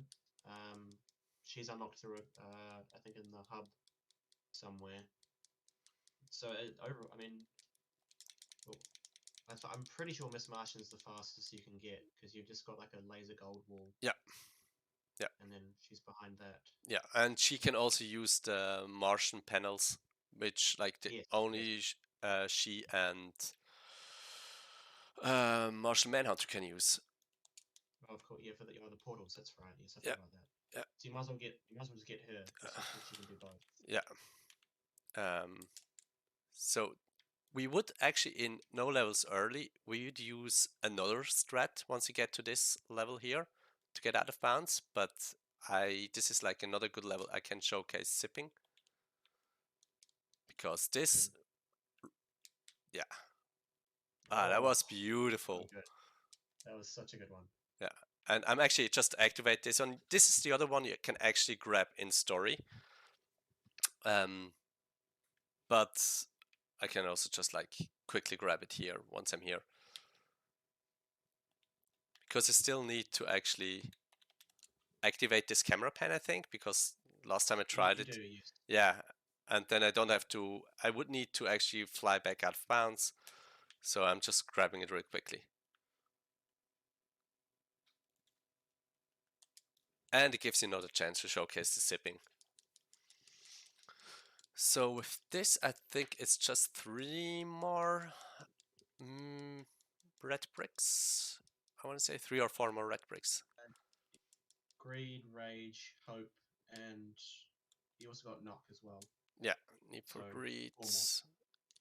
She's unlocked through I think in the hub somewhere. So I mean, well, I'm pretty sure Miss Martian's the fastest you can get because you've just got like a laser gold wall. Yeah. Yeah. And then she's behind that. Yeah, and she can also use the Martian panels, which like the Yes, only she and Martian Manhunter can use. Oh, of course, yeah, for the portals. That's right. Yes, I Yeah, forgot about that. yeah, So you might as well just get her because she can do both. yeah. So we would actually in no levels early we would use another strat once you get to this level here to get out of bounds, but this is like another good level I can showcase zipping because this yeah that was Oh, so beautiful. good. That was such a good one. Yeah, and I'm actually just activate this one. This is the other one you can actually grab in story. But I can also just like quickly grab it here once I'm here. Because I still need to actually activate this camera pan, I think, because last time I tried You it, do, yes. yeah, and then I don't have to, I would need to actually fly back out of bounds. So I'm just grabbing it really quickly. And it gives you another chance to showcase the zipping. So with this, I think it's just 3 more red bricks. I want to say 3 or 4 more red bricks. Greed, Rage, Hope, and you also got Knock as well. Yeah, need for So, greed. 4 more.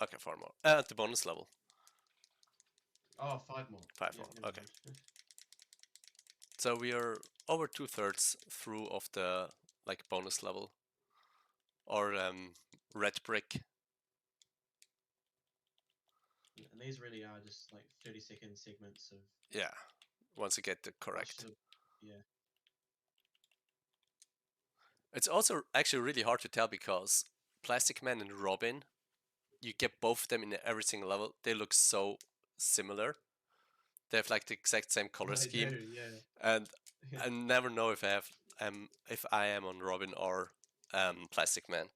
Okay, 4 more. At the bonus level. Oh, 5 more. 5 Yeah, more. never Okay. mind. So we are over 2/3 through of the like bonus level or red brick. And these really are just like 30-second segments of. Yeah, once you get the I correct. should have. Yeah. It's also actually really hard to tell because Plastic Man and Robin, you get both of them in every single level. They look so similar. They have like the exact same color They scheme, do, yeah. and I never know if I am on Robin or Plastic Man.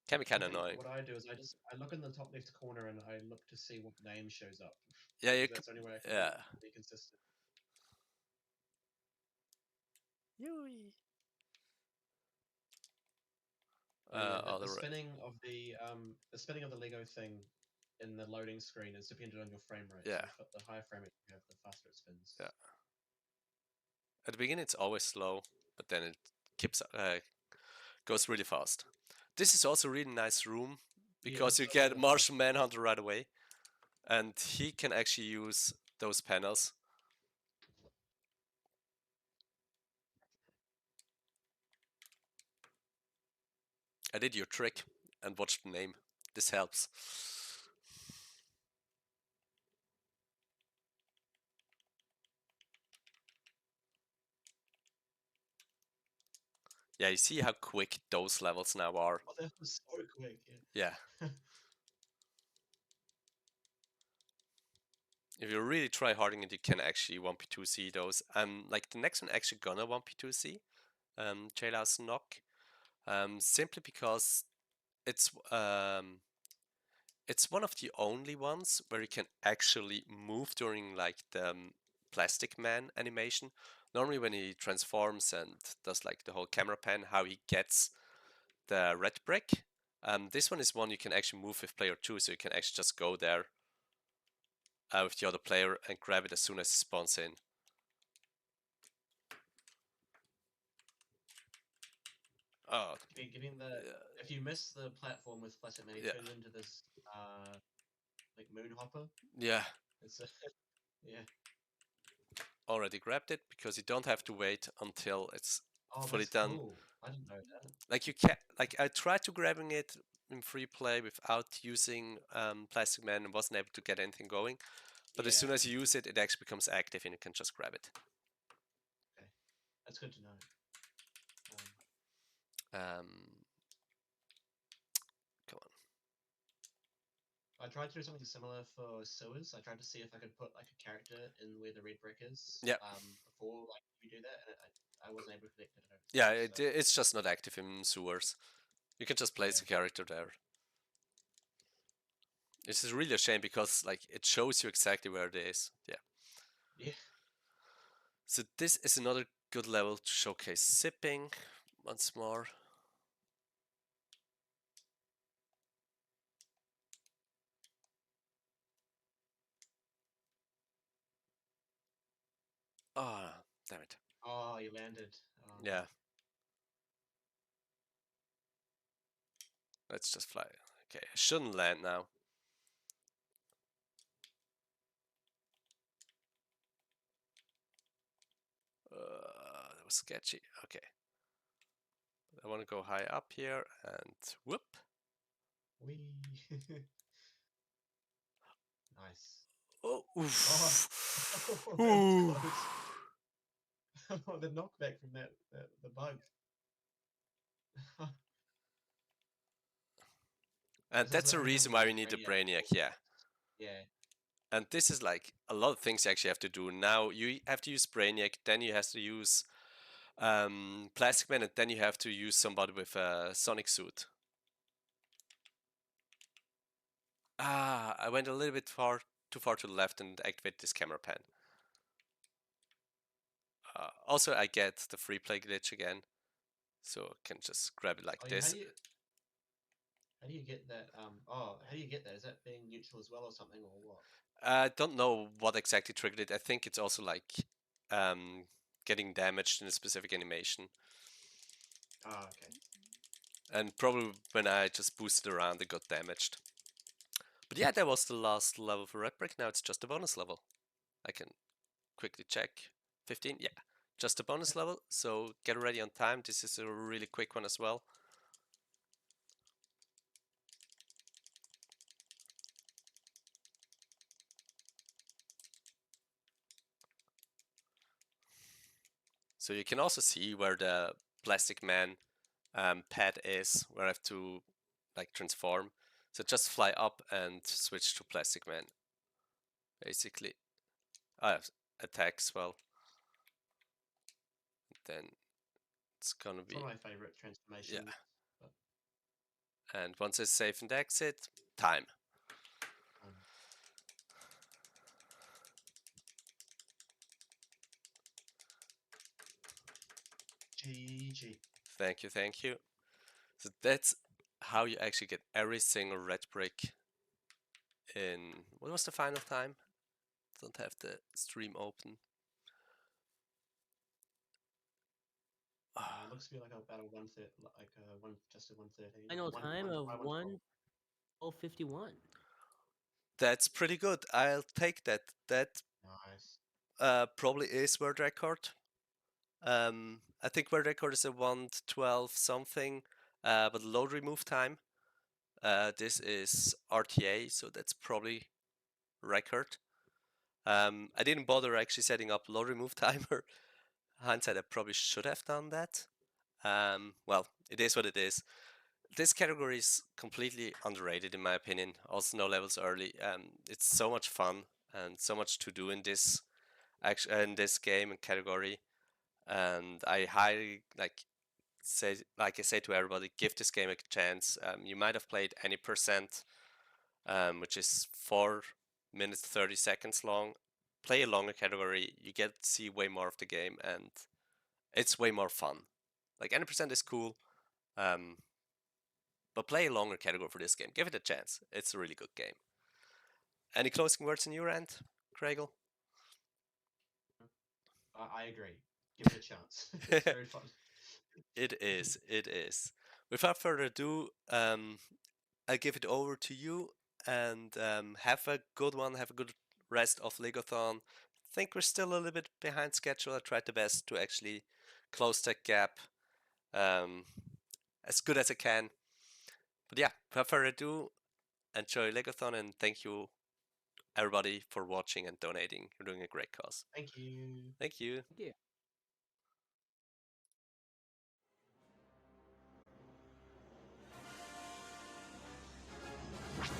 Can be I kind of think annoying. what I do is I look in the top left corner and I look to see what name shows up Yeah, you because could, that's the only way I can yeah. be consistent. Yui. Oh yeah, the Other, spinning of the spinning of the Lego thing in the loading screen is dependent on your frame rate. yeah, So the higher frame rate you have, the faster it spins. yeah. At the beginning, it's always slow, but then it keeps goes really fast. This is also a really nice room Yeah, because it's you so get cool. Martian Manhunter right away, and he can actually use those panels. I did your trick and watched the name. This helps. Yeah, you see how quick those levels now are. Oh, that was so quick. Yeah. If you really try harding it, you can actually 1p2c those. Like the next one actually gonna 1p2c, Jailhouse Knock. Simply because it's um it's one of the only ones where you can actually move during like the Plastic Man animation. Normally when he transforms and does like the whole camera pan, how he gets the red brick. This one is one you can actually move with player 2, so you can actually just go there with the other player and grab it as soon as it spawns in. Oh, Giving the if you miss the platform with Plastic Man, he yeah, turns into this like moon hopper. yeah. It's a, yeah. Already grabbed it because you don't have to wait until it's Oh, fully that's done. cool. I didn't know that. Like you can, like I tried to grabbing it in free play without using Plastic Man and wasn't able to get anything going. But as Yeah. soon as you use it, it actually becomes active and you can just grab it. Okay, that's good to know. Um, come on. I tried to do something similar for sewers. I tried to see if I could put like a character in where the red brick is. Yeah. Before like you do that, and I wasn't able to connect it. I don't Yeah, think, so it's just not active in sewers. You can just place yeah. a character there. This is really a shame because like it shows you exactly where it is. Yeah. Yeah. So this is another good level to showcase zipping once more. Ah, oh, damn it. Oh, you landed. Oh, Yeah. Let's just fly. Okay, I shouldn't land now. That was sketchy. Okay. I want to go high up here and whoop. wee. Nice. Oh, Oh, oof. that was close. Oh, the knockback from the bug. And This is that's the the only time reason you why use we need the Brainiac. Brainiac, yeah. Yeah. And this is like a lot of things you actually have to do. Now you have to use Brainiac, then you have to use Plastic Man, and then you have to use somebody with a Sonic suit. Ah, I went a little bit too far to the left and activate this camera pan. Also, I get the free play glitch again, so I can just grab it like Oh yeah. this. How do you get that? Oh, how do you get that? Is that being neutral as well or something or what? I don't know what exactly triggered it. I think it's also like um, getting damaged in a specific animation. Ah, okay. And probably when I just boosted around, it got damaged. But yeah, that was the last level for Red Brick. Now it's just a bonus level. I can quickly check. 15, yeah, just a bonus level. So get ready on time. This is a really quick one as well. So you can also see where the Plastic Man pad is, where I have to like transform. So just fly up and switch to Plastic Man. Basically, I have attacks. Well, then it's gonna It's be one of my favorite yeah. transformations. But And once it's safe and exit, time. GG. Thank you, thank you. So that's how you actually get every single red brick in... What was the final time? Don't have the stream open. Looks to be like about a 130, like just a 113. Final One, time one, of by 112. 1:51. That's pretty good. I'll take that. That Nice. probably is world record. I think world record is a 112 something, but load remove time. This is RTA, so that's probably record. I didn't bother actually setting up load remove timer. Hindsight, I probably should have done that. Well, it is what it is. This category is completely underrated in my opinion. Also, no levels early. It's so much fun and so much to do in this in this game and category. And I highly like I say to everybody, give this game a chance. You might have played any percent, which is 4 minutes 30 seconds long. Play a longer category, you get to see way more of the game, and it's way more fun. Like any percent is cool, um, but play a longer category for this game. Give it a chance. It's a really good game. Any closing words on your end, Craigle? I agree. Give it a chance. It's very fun. It is. It is. Without further ado, I'll give it over to you and have a good one. Have a good rest of LEGOthon. Think we're still a little bit behind schedule. I tried the best to actually close that gap um, as good as I can. But yeah, without further ado, enjoy LEGOthon and thank you everybody for watching and donating. You're doing a great cause. Thank you. Thank you. Thank you.